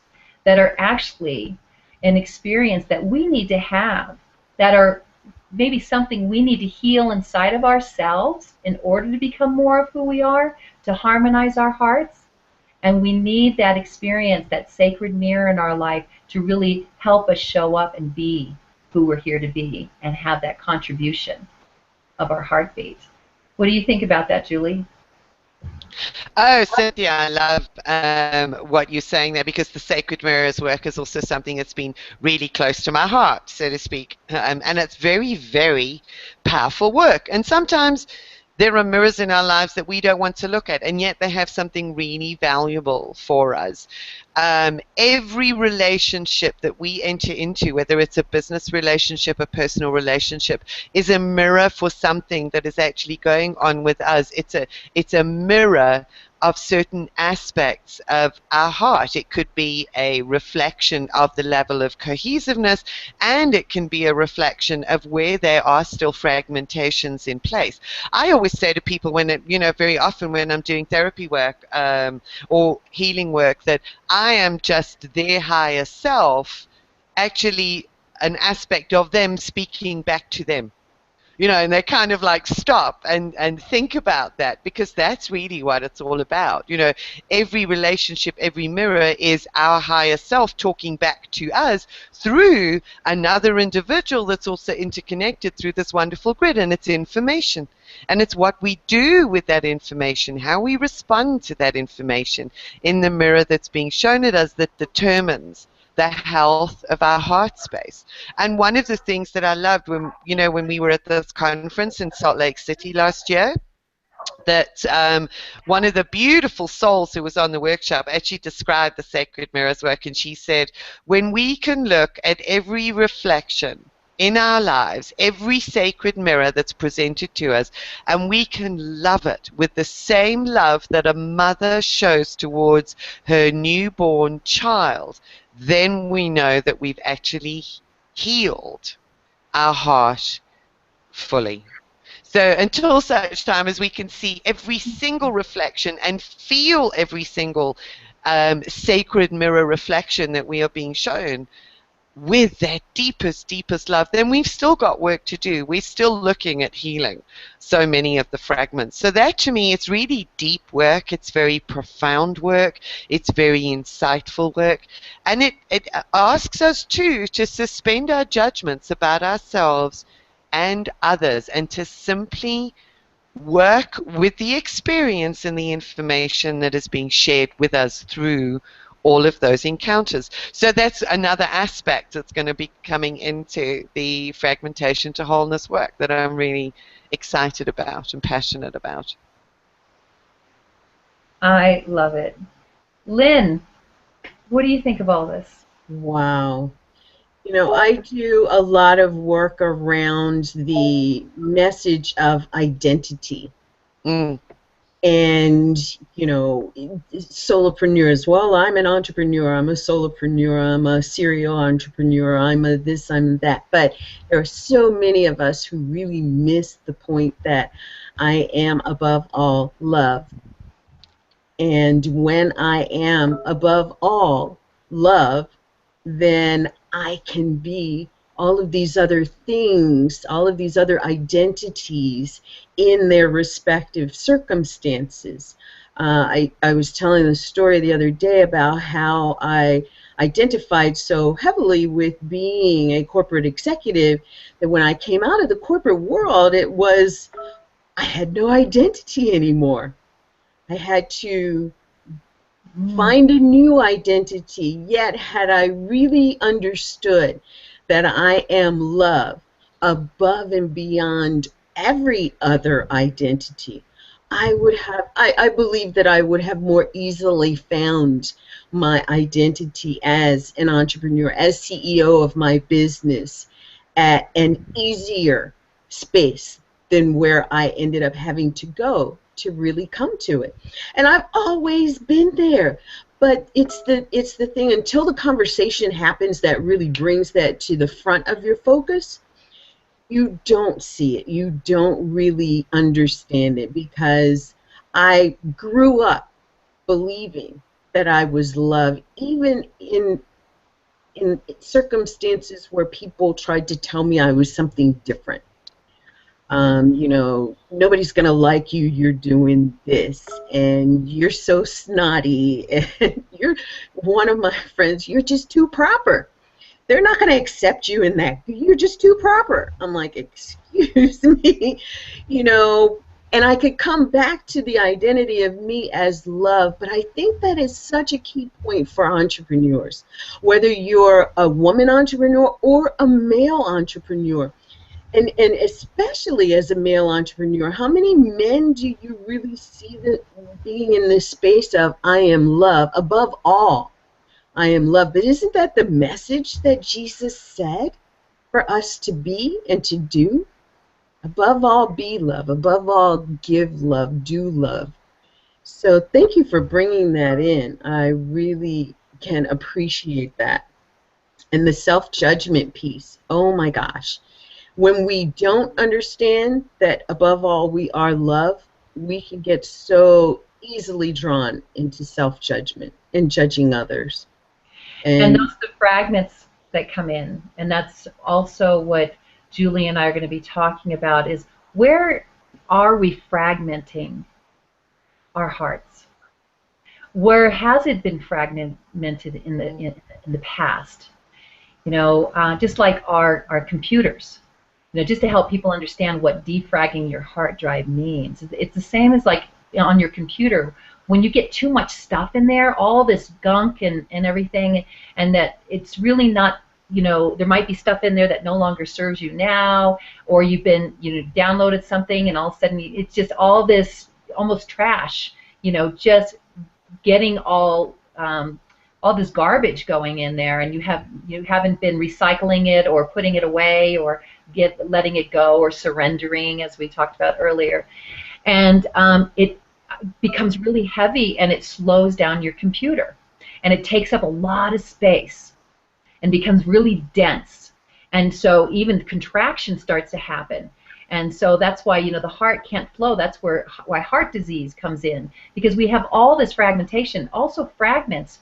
that are actually an experience that we need to have, that are maybe something we need to heal inside of ourselves in order to become more of who we are, to harmonize our hearts. And we need that experience, that sacred mirror in our life, to really help us show up and be who we're here to be and have that contribution of our heartbeat. What do you think about that, Julie? Oh, Cynthia, I love what you're saying there, because the sacred mirrors work is also something that's been really close to my heart, so to speak. And it's very, very powerful work. And sometimes there are mirrors in our lives that we don't want to look at, and yet they have something really valuable for us. Every relationship that we enter into, whether it's a business relationship, a personal relationship, is a mirror for something that is actually going on with us. It's a mirror of certain aspects of our heart. It could be a reflection of the level of cohesiveness, and it can be a reflection of where there are still fragmentations in place. I always say to people, when very often when I'm doing therapy work or healing work, that I am just their higher self, actually an aspect of them speaking back to them. And they kind of like stop and think about that, because that's really what it's all about. Every relationship, every mirror is our higher self talking back to us through another individual that's also interconnected through this wonderful grid, and it's information. And it's what we do with that information, how we respond to that information in the mirror that's being shown at us, that determines the health of our heart space. And one of the things that I loved when we were at this conference in Salt Lake City last year, that one of the beautiful souls who was on the workshop actually described the sacred mirrors work, and she said, when we can look at every reflection in our lives, every sacred mirror that's presented to us, and we can love it with the same love that a mother shows towards her newborn child, then we know that we've actually healed our heart fully. So until such time as we can see every single reflection and feel every single sacred mirror reflection that we are being shown with that deepest love, then we've still got work to do. We're still looking at healing so many of the fragments. So that, to me, it's really deep work. It's very profound work. It's very insightful work. And it asks us, too, to suspend our judgments about ourselves and others, and to simply work with the experience and the information that is being shared with us through all of those encounters. So that's another aspect that's going to be coming into the fragmentation to wholeness work that I'm really excited about and passionate about. I love it. Lynn, what do you think of all this? Wow. I do a lot of work around the message of identity. Mm. And, solopreneurs, well, I'm an entrepreneur, I'm a solopreneur, I'm a serial entrepreneur, I'm a this, I'm that. But there are so many of us who really miss the point that I am above all love. And when I am above all love, then I can be all of these other things, all of these other identities in their respective circumstances. I was telling the story the other day about how I identified so heavily with being a corporate executive that when I came out of the corporate world, I had no identity anymore. I had to find a new identity. Yet, had I really understood that I am love above and beyond every other identity, I believe that I would have more easily found my identity as an entrepreneur, as CEO of my business, at an easier space than where I ended up having to go to really come to it. And I've always been there. But it's the thing, until the conversation happens that really brings that to the front of your focus, you don't see it. You don't really understand it, because I grew up believing that I was loved, even in circumstances where people tried to tell me I was something different. You know, nobody's going to like you, you're doing this, and you're so snotty, and you're one of my friends, you're just too proper. They're not going to accept you in that. You're just too proper. I'm like, excuse me, you know, and I could come back to the identity of me as love, but I think that is such a key point for entrepreneurs, whether you're a woman entrepreneur or a male entrepreneur. And especially as a male entrepreneur, how many men do you really see that being in this space of I am love above all? I am love. But isn't that the message that Jesus said for us to be and to do? Above all, be love. Above all, give love, do love. So thank you for bringing that in. I really can appreciate that. And the self-judgment piece, oh my gosh. When we don't understand that above all we are love, we can get so easily drawn into self-judgment and judging others. And those are the fragments that come in. And that's also what Julie and I are going to be talking about, is where are we fragmenting our hearts? Where has it been fragmented in the past? You know, just like our computers. You know, just to help people understand what defragging your hard drive means. It's the same as like on your computer. When you get too much stuff in there, all this gunk and everything, and that it's really not, you know, there might be stuff in there that no longer serves you now, or you've been, you know, downloaded something and all of a sudden it's just all this almost trash, you know, just getting all this garbage going in there, and you haven't been recycling it or putting it away or letting it go or surrendering, as we talked about earlier, and it becomes really heavy and it slows down your computer, and it takes up a lot of space and becomes really dense, and so even contraction starts to happen. And so that's why, you know, the heart can't flow. That's why heart disease comes in, because we have all this fragmentation. Also, fragments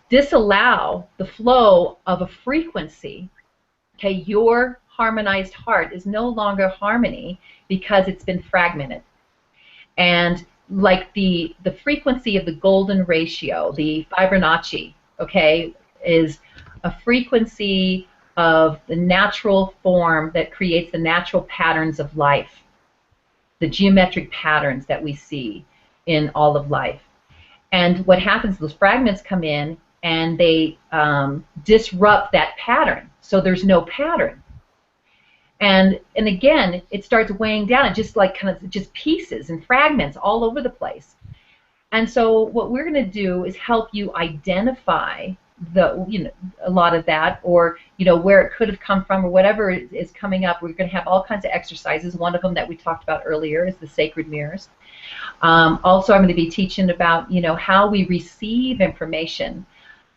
disallow the flow of a frequency. Okay, your harmonized heart is no longer harmony because it's been fragmented. And like the frequency of the golden ratio, the Fibonacci, okay, is a frequency of the natural form that creates the natural patterns of life, the geometric patterns that we see in all of life. And what happens, those fragments come in and they disrupt that pattern, so there's no pattern. And again, it starts weighing down, and just like kind of just pieces and fragments all over the place. And so what we're going to do is help you identify a lot of that, or where it could have come from, or whatever is coming up. We're going to have all kinds of exercises. One of them that we talked about earlier is the sacred mirrors. Also, I'm going to be teaching about how we receive information,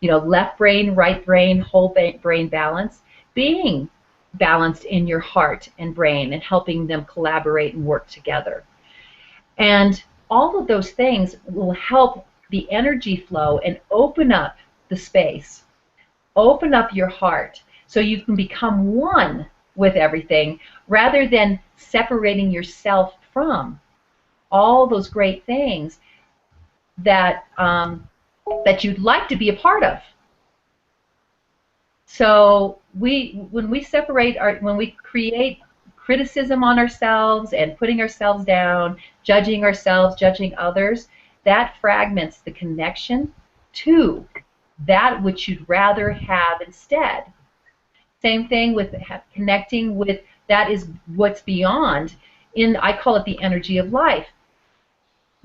left brain, right brain, whole brain balance, being balanced in your heart and brain, and helping them collaborate and work together. And all of those things will help the energy flow and open up the space, open up your heart, so you can become one with everything rather than separating yourself from all those great things that that you'd like to be a part of. So when we separate when we create criticism on ourselves and putting ourselves down, judging ourselves, judging others, that fragments the connection to that which you'd rather have instead. Same thing with connecting with that is what's beyond. I call it the energy of life.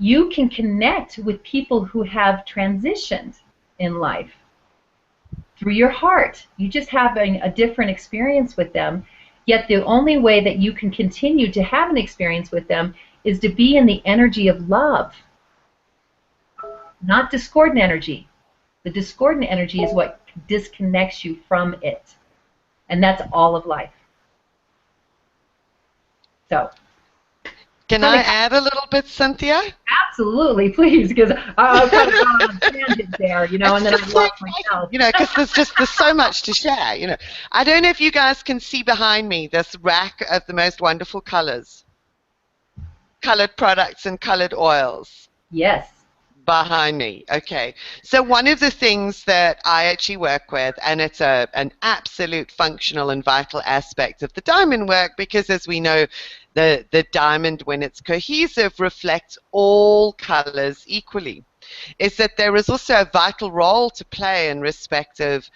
You can connect with people who have transitioned in life through your heart. You just having a different experience with them. Yet the only way that you can continue to have an experience with them is to be in the energy of love, not discordant energy. The discordant energy is what disconnects you from it. And that's all of life. So. Can I add a little bit, Cynthia? Absolutely, please, because I've kind of gone on a tangent there, and then I've lost myself. Because there's so much to share, I don't know if you guys can see behind me this rack of the most wonderful colors. Colored products and colored oils. Yes. Behind me. Okay. So one of the things that I actually work with, and it's an absolute functional and vital aspect of the diamond work, because as we know, the diamond, when it's cohesive, reflects all colors equally, is that there is also a vital role to play in respect of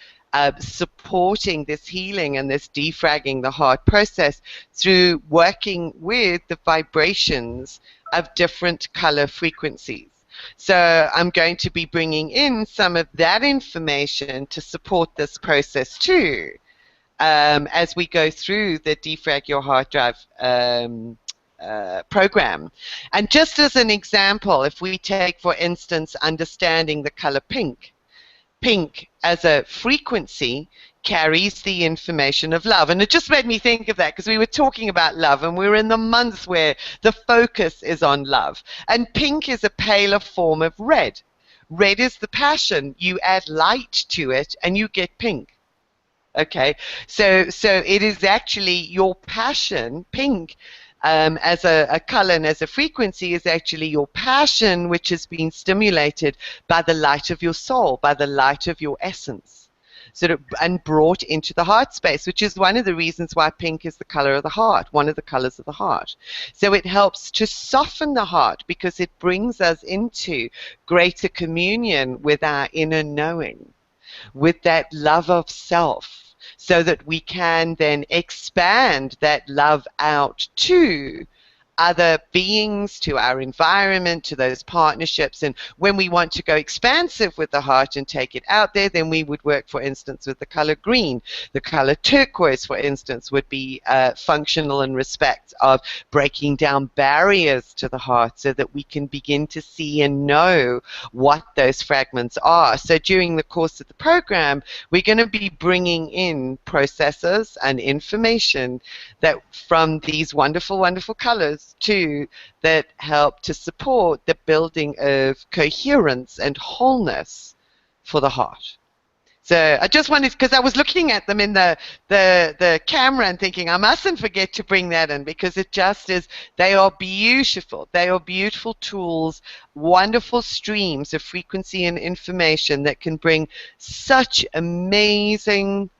supporting this healing and this defragging the heart process through working with the vibrations of different color frequencies. So I'm going to be bringing in some of that information to support this process too, as we go through the Defrag Your Heart Drive program. And just as an example, if we take, for instance, understanding the color pink. Pink as a frequency carries the information of love. And it just made me think of that because we were talking about love and we're in the month where the focus is on love. And pink is a paler form of red. Red is the passion. You add light to it and you get pink. Okay, so it is actually your passion, pink, as a color and as a frequency is actually your passion, which has been stimulated by the light of your soul, by the light of your essence, and brought into the heart space, which is one of the reasons why pink is the color of the heart, one of the colors of the heart. So it helps to soften the heart because it brings us into greater communion with our inner knowing, with that love of self, so that we can then expand that love out to other beings, to our environment, to those partnerships. And when we want to go expansive with the heart and take it out there, then we would work, for instance, with the color green. The color turquoise, for instance, would be functional in respect of breaking down barriers to the heart so that we can begin to see and know what those fragments are. So during the course of the program, we're going to be bringing in processes and information that from these wonderful, wonderful colors too, that help to support the building of coherence and wholeness for the heart. So I just wanted, because I was looking at them in the camera and thinking I mustn't forget to bring that in, because it just is, they are beautiful. They are beautiful tools, wonderful streams of frequency and information that can bring such amazing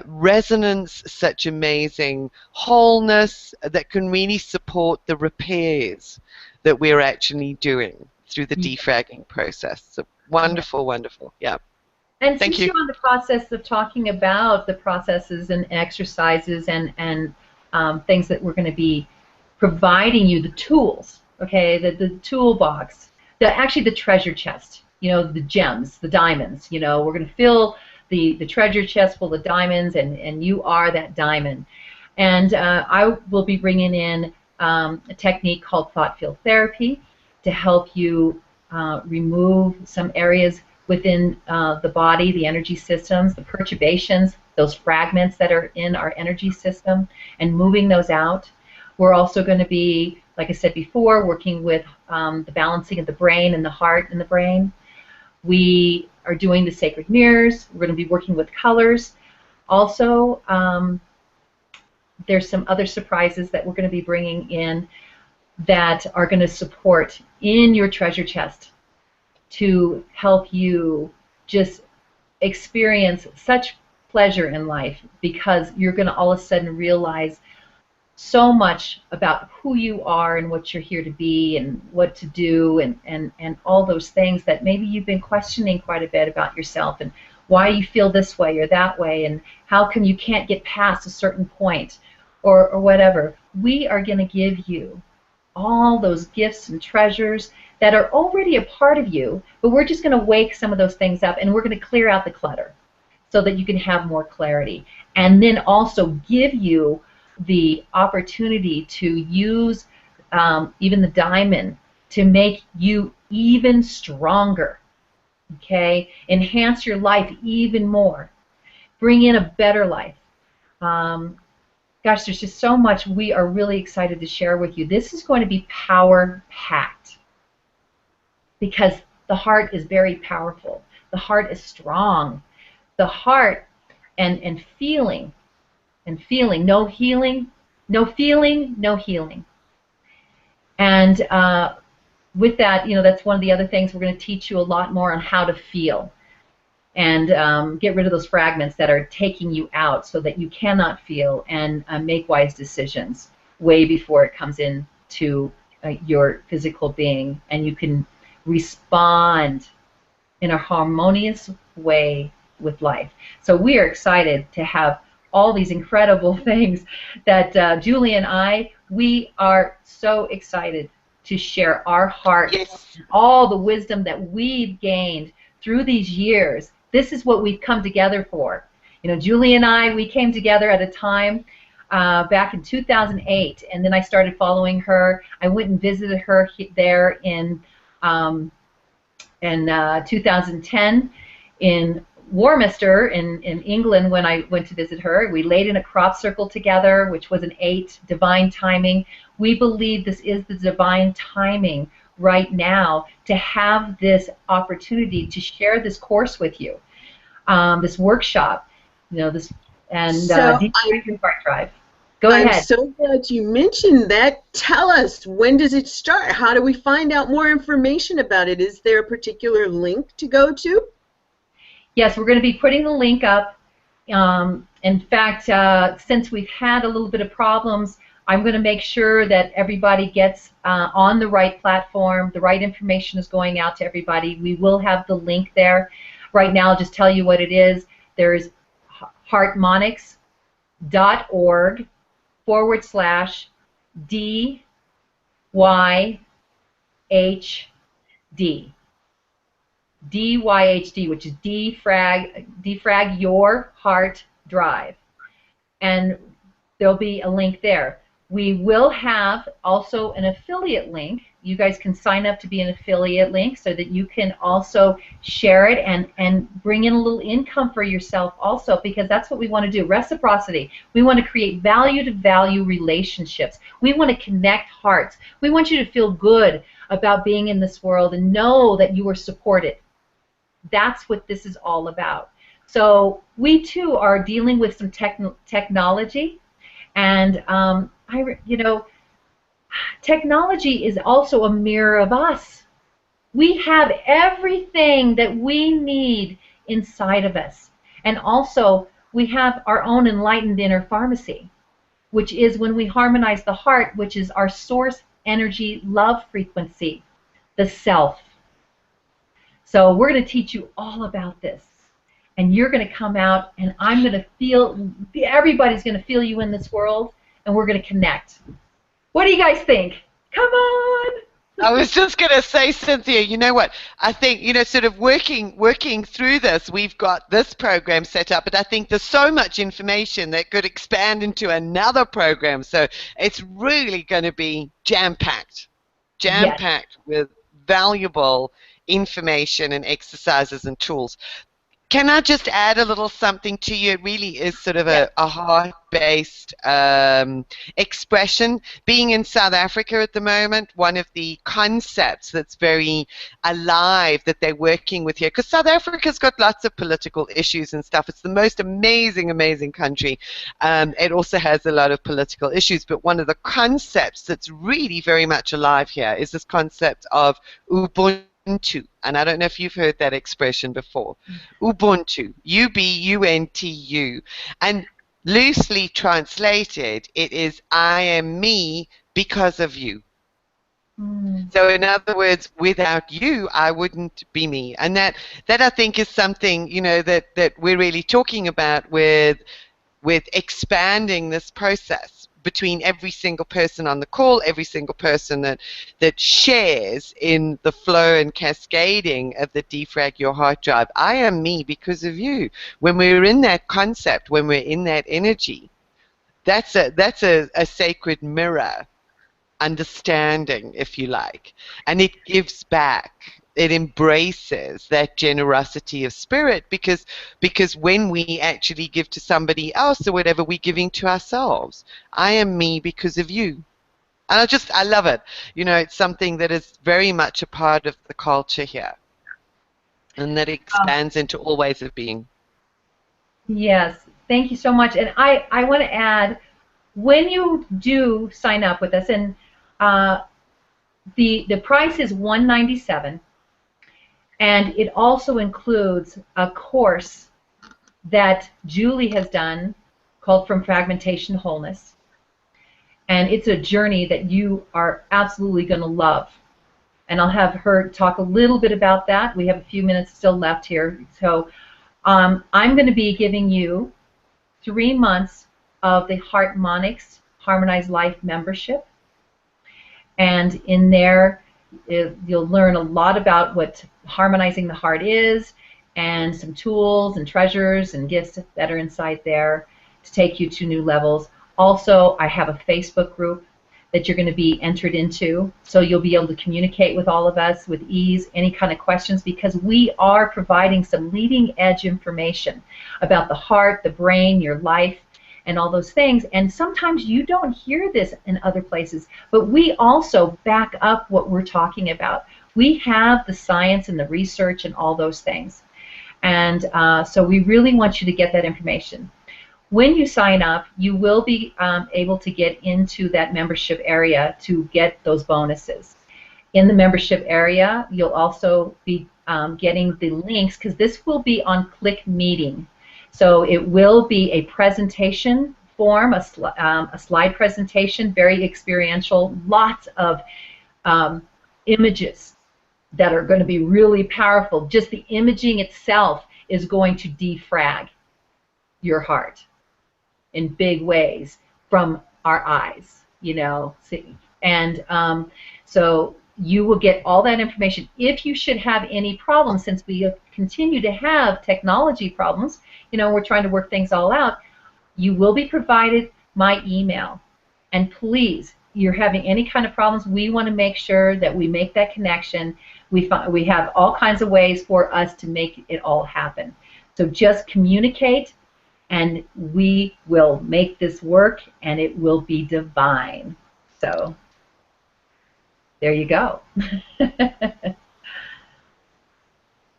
resonance, such amazing wholeness that can really support the repairs that we're actually doing through the defragging process. So wonderful, wonderful. Yeah. And Thank since you. you're on the process of talking about the processes and exercises and things that we're going to be providing you, the tools, okay, the toolbox, actually the treasure chest, the gems, the diamonds, we're going to fill the treasure chest full of diamonds, and you are that diamond. And I will be bringing in a technique called thought field therapy to help you remove some areas within the body, the energy systems, the perturbations, those fragments that are in our energy system, and moving those out. We're also going to be, like I said before, working with the balancing of the brain and the heart and the brain. We are doing the sacred mirrors. We're going to be working with colors. Also, there's some other surprises that we're going to be bringing in. that are going to support in your treasure chest to help you just experience such pleasure in life, because you're going to all of a sudden realize so much about who you are and what you're here to be and what to do, and all those things that maybe you've been questioning quite a bit about yourself, and why you feel this way or that way, and how come you can't get past a certain point, or whatever. We are going to give you all those gifts and treasures that are already a part of you, but we're just going to wake some of those things up, and we're going to clear out the clutter so that you can have more clarity, and then also give you the opportunity to use even the diamond to make you even stronger, okay? Enhance your life even more. Bring in a better life. Gosh, there's just so much we are really excited to share with you. This is going to be power-packed because the heart is very powerful. The heart is strong. The heart and feeling, no healing, no feeling, no healing. And with that, that's one of the other things we're going to teach you a lot more on how to feel, and get rid of those fragments that are taking you out so that you cannot feel and make wise decisions way before it comes into your physical being, and you can respond in a harmonious way with life. So we are excited to have all these incredible things that Julie and we are so excited to share our hearts, Yes. all the wisdom that we've gained through these years. This is what we've come together for. Julie and we came together at a time back in 2008, and then I started following her. I went and visited her there in 2010 in Warminster in England. When I went to visit her, we laid in a crop circle together, which was an 8, divine timing. We believe this is the divine timing right now to have this opportunity to share this course with you, this workshop, this, and Defrag Your Heart Drive. Go ahead. I'm so glad you mentioned that. Tell us, when does it start? How do we find out more information about it? Is there a particular link to go to? Yes, we're going to be putting the link up. In fact, since we've had a little bit of problems, I'm going to make sure that everybody gets on the right platform. The right information is going out to everybody. We will have the link there. Right now, I'll just tell you what it is. There's heartmonics.org/DYHD. DYHD, which is Defrag Your Heart Drive. And there'll be a link there. We will have also an affiliate link. You guys can sign up to be an affiliate link so that you can also share it and bring in a little income for yourself also, because that's what we want to do. Reciprocity. We want to create value-to-value relationships. We want to connect hearts. We want you to feel good about being in this world and know that you are supported. That's what this is all about. So we too are dealing with some technology, and technology is also a mirror of us. We have everything that we need inside of us, and also we have our own enlightened inner pharmacy, which is when we harmonize the heart, which is our source energy love frequency, the self. So we're going to teach you all about this, and you're going to come out, and I'm going to feel, everybody's going to feel you in this world, and we're going to connect. What do you guys think? Come on! I was just going to say, Cynthia, you know what? I think, sort of working through this, we've got this program set up, but I think there's so much information that could expand into another program. So it's really going to be jam-packed Yes. with valuable information and exercises and tools. Can I just add a little something to you? It really is sort of Yeah. a heart-based expression. Being in South Africa at the moment, one of the concepts that's very alive that they're working with here, because South Africa's got lots of political issues and stuff. It's the most amazing, amazing country. It also has a lot of political issues, but one of the concepts that's really very much alive here is this concept of Ubuntu. And I don't know if you've heard that expression before. Ubuntu, U-B-U-N-T-U. And loosely translated, it is I am me because of you. So in other words, without you, I wouldn't be me. And that I think is something, you know, that we're really talking about with expanding this process between every single person on the call, every single person that shares in the flow and cascading of the Defrag Your Heart Drive. I am me because of you. When we're in that concept, when we're in that energy, that's a sacred mirror understanding, if you like, and it gives back. It embraces that generosity of spirit because when we actually give to somebody else or whatever, we're giving to ourselves. I am me because of you. And I love it. You know, it's something that is very much a part of the culture here, and that expands into all ways of being. Yes, thank you so much. And I want to add, when you do sign up with us, and the price is $197, and it also includes a course that Julie has done called From Fragmentation to Wholeness. And it's a journey that you are absolutely going to love. And I'll have her talk a little bit about that. We have a few minutes still left here. So I'm going to be giving you 3 months of the Harmonics Harmonized Life membership. And in there, you'll learn a lot about what harmonizing the heart is, and some tools and treasures and gifts that are inside there to take you to new levels. Also, I have a Facebook group that you're going to be entered into, so you'll be able to communicate with all of us with ease, any kind of questions, because we are providing some leading edge information about the heart, the brain, your life, and all those things. And sometimes you don't hear this in other places, but we also back up what we're talking about. We have the science and the research and all those things. And so we really want you to get that information. When you sign up, you will be able to get into that membership area to get those bonuses. In the membership area, you'll also be getting the links, because this will be on Click Meeting. So it will be a presentation form, a slide presentation, very experiential, lots of images that are going to be really powerful. Just the imaging itself is going to defrag your heart in big ways from our eyes, you know. And so you will get all that information. If you should have any problems, since we continue to have technology problems, you know, we're trying to work things all out, you will be provided my email. And please, you're having any kind of problems, we want to make sure that we make that connection. We have all kinds of ways for us to make it all happen. So just communicate, and we will make this work, and it will be divine. So there you go.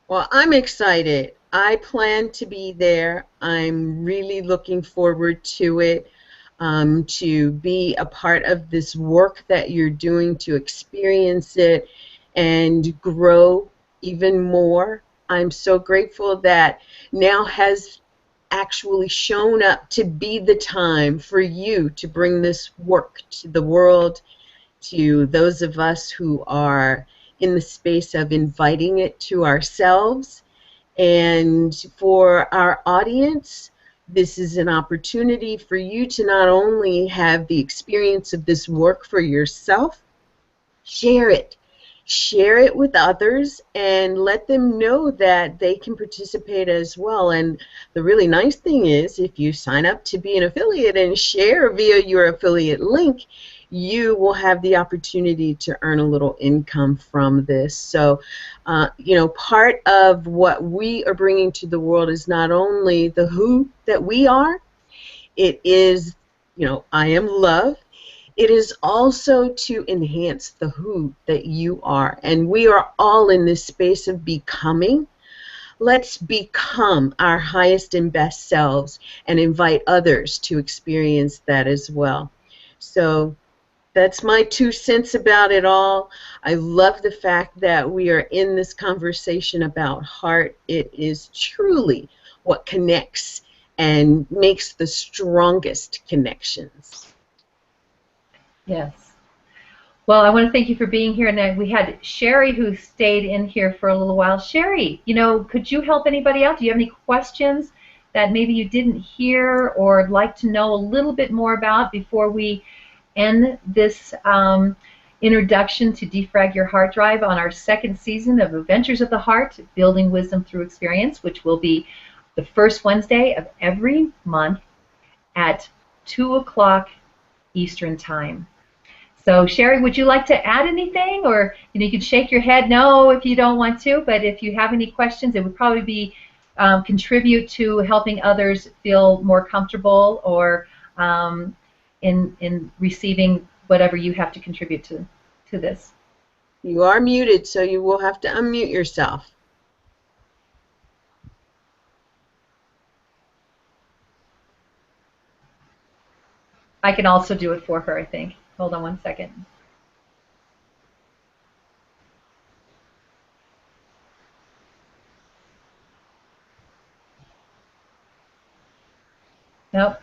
Well, I'm excited. I plan to be there. I'm really looking forward to it, to be a part of this work that you're doing, to experience it and grow even more. I'm so grateful that now has actually shown up to be the time for you to bring this work to the world, to those of us who are in the space of inviting it to ourselves. And for our audience, this is an opportunity for you to not only have the experience of this work for yourself, share it. Share it with others and let them know that they can participate as well. And the really nice thing is, if you sign up to be an affiliate and share via your affiliate link, you will have the opportunity to earn a little income from this. So, you know, part of what we are bringing to the world is not only the who that we are, it is, you know, I am love. It is also to enhance the who that you are. And we are all in this space of becoming. Let's become our highest and best selves and invite others to experience that as well. So that's my 2 cents about it all. I love the fact that we are in this conversation about heart. It is truly what connects and makes the strongest connections. Yes. Well, I want to thank you for being here. And we had Sherry who stayed in here for a little while. Sherry, you know, could you help anybody out? Do you have any questions that maybe you didn't hear or like to know a little bit more about before we end this introduction to Defrag Your Heart Drive on our second season of Adventures of the Heart, Building Wisdom Through Experience, which will be the first Wednesday of every month at 2 o'clock Eastern Time. So, Sherry, would you like to add anything? Or you can shake your head no if you don't want to, but if you have any questions, it would probably be contribute to helping others feel more comfortable or in receiving whatever you have to contribute to this. You are muted, so you will have to unmute yourself. I can also do it for her, I think. Hold on one second. Nope,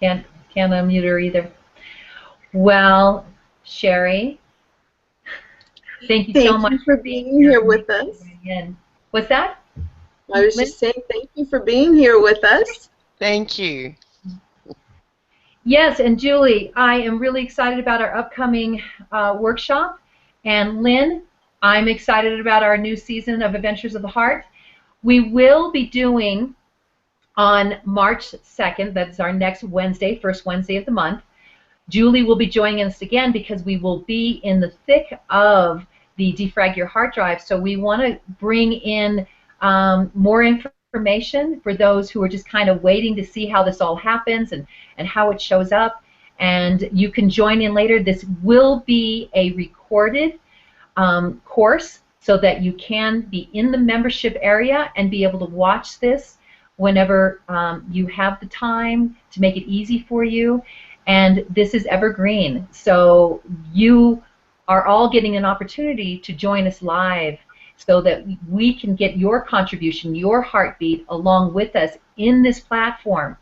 can't unmute her either. Well, Sherry, thank you so much. Thank you for being here with us. What's that? I was just saying thank you for being here with us. Thank you. Yes, and Julie, I am really excited about our upcoming workshop. And Lynn, I'm excited about our new season of Adventures of the Heart. We will be doing on March 2nd, that's our next Wednesday, first Wednesday of the month. Julie will be joining us again because we will be in the thick of the Defrag Your Heart Drive. So we want to bring in more information for those who are just kind of waiting to see how this all happens and how it shows up. And you can join in later. This will be a recorded course so that you can be in the membership area and be able to watch this whenever you have the time to make it easy for you. And this is evergreen. So you are all getting an opportunity to join us live so that we can get your contribution, your heartbeat along with us in this platform.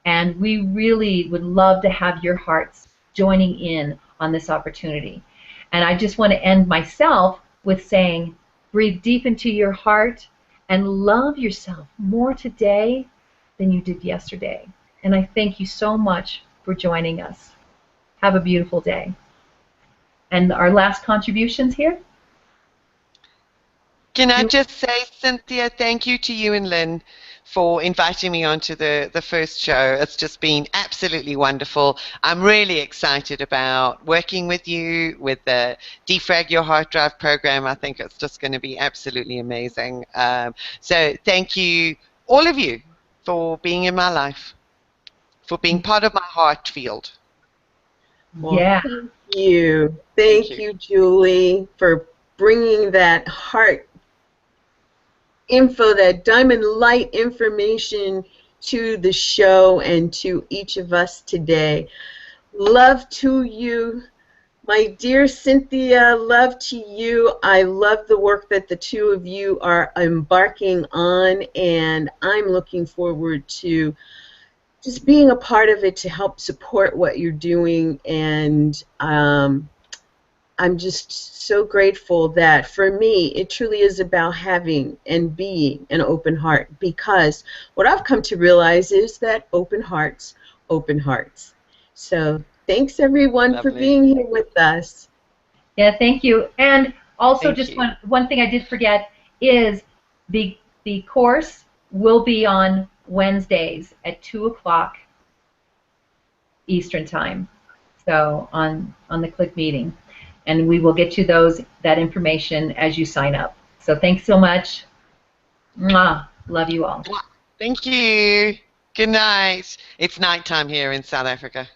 And we really would love to have your hearts joining in on this opportunity. And I just want to end myself with saying, breathe deep into your heart and love yourself more today than you did yesterday. And I thank you so much for joining us. Have a beautiful day. And our last contributions here. Can I just say, Cynthia, thank you to you and Lynn for inviting me onto the first show. It's just been absolutely wonderful. I'm really excited about working with you with the Defrag Your Heart Drive program. I think it's just going to be absolutely amazing. So thank you, all of you, for being in my life, for being part of my heart field. Well, yeah. Thank you. Thank you, Julie, for bringing that heart info, that diamond light information to the show and to each of us today. Love to you, my dear Cynthia. Love to you. I love the work that the two of you are embarking on, and I'm looking forward to just being a part of it to help support what you're doing. And I'm just so grateful that for me it truly is about having and being an open heart, because what I've come to realize is that open hearts. So thanks everyone for being here with us. Yeah, thank you. And also just one thing I did forget is the course will be on Wednesdays at 2 o'clock Eastern Time. So on the Click meeting, and we will get you that information as you sign up. So thanks so much. Mwah. Love you all. Thank you. Good night. It's nighttime here in South Africa.